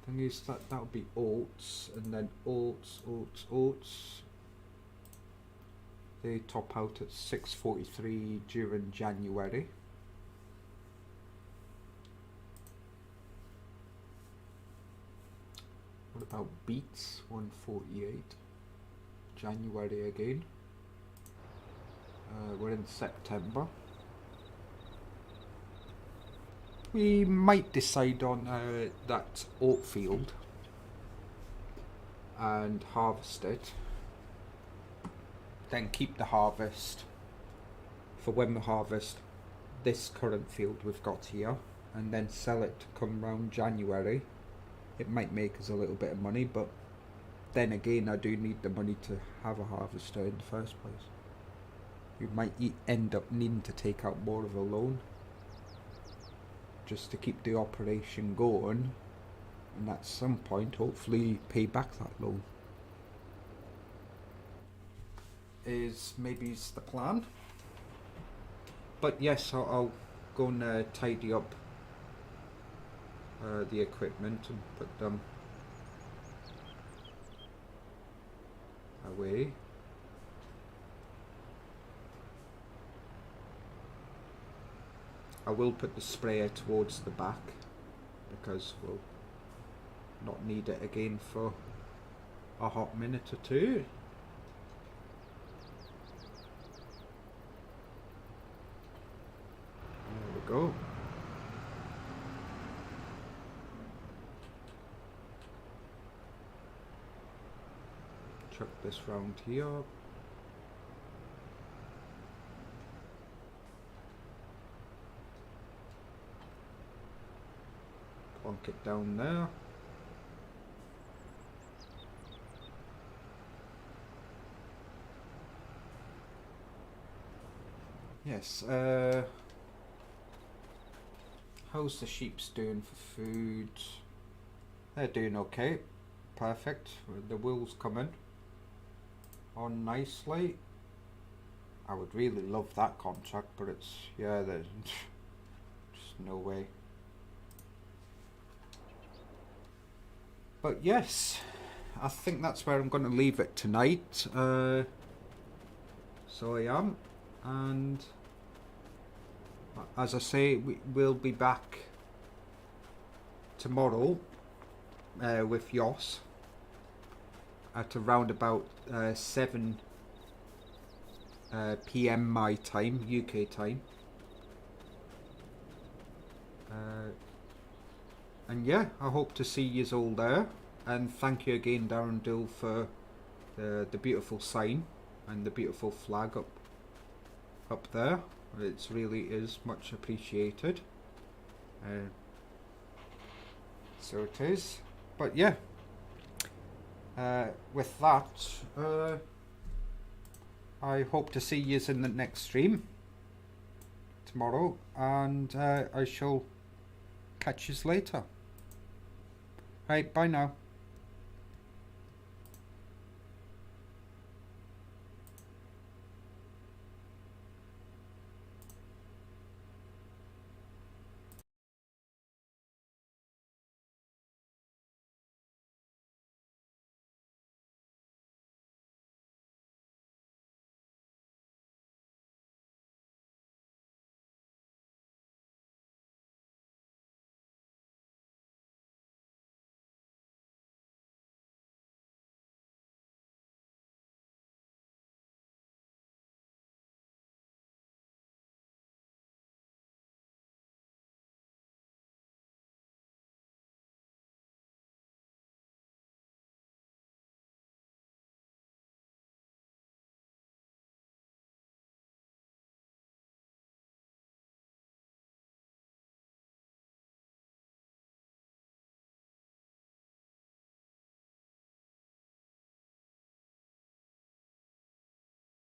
thing is that would be oats, and then oats. They top out at 643 during January. What about beets? 148. January again. We're in September. We might decide on that oat field and harvest it. Then keep the harvest for when we harvest this current field we've got here, and then sell it to come round January. It might make us a little bit of money, but then again I do need the money to have a harvester in the first place. We might end up needing to take out more of a loan just to keep the operation going, and at some point hopefully pay back that loan. Is maybe the plan. But yes, I'll go and tidy up the equipment and put them away. I will put the sprayer towards the back because we'll not need it again for a hot minute or two. There we go. Chuck this round here. Plonk it down there. Yes, how's the sheep's doing for food? They're doing okay. Perfect. The wool's coming on nicely. I would really love that contract, but it's, yeah, there's just no way. But yes, I think that's where I'm going to leave it tonight. So I am, and as I say, we'll be back tomorrow with Yoss at around about 7 p.m. my time, UK time. And yeah, I hope to see you all there. And thank you again, Darren Dill, for the beautiful sign and the beautiful flag up there. It really is much appreciated. So it is. But yeah, with that, I hope to see you in the next stream tomorrow, and I shall catch you later. Right, bye now.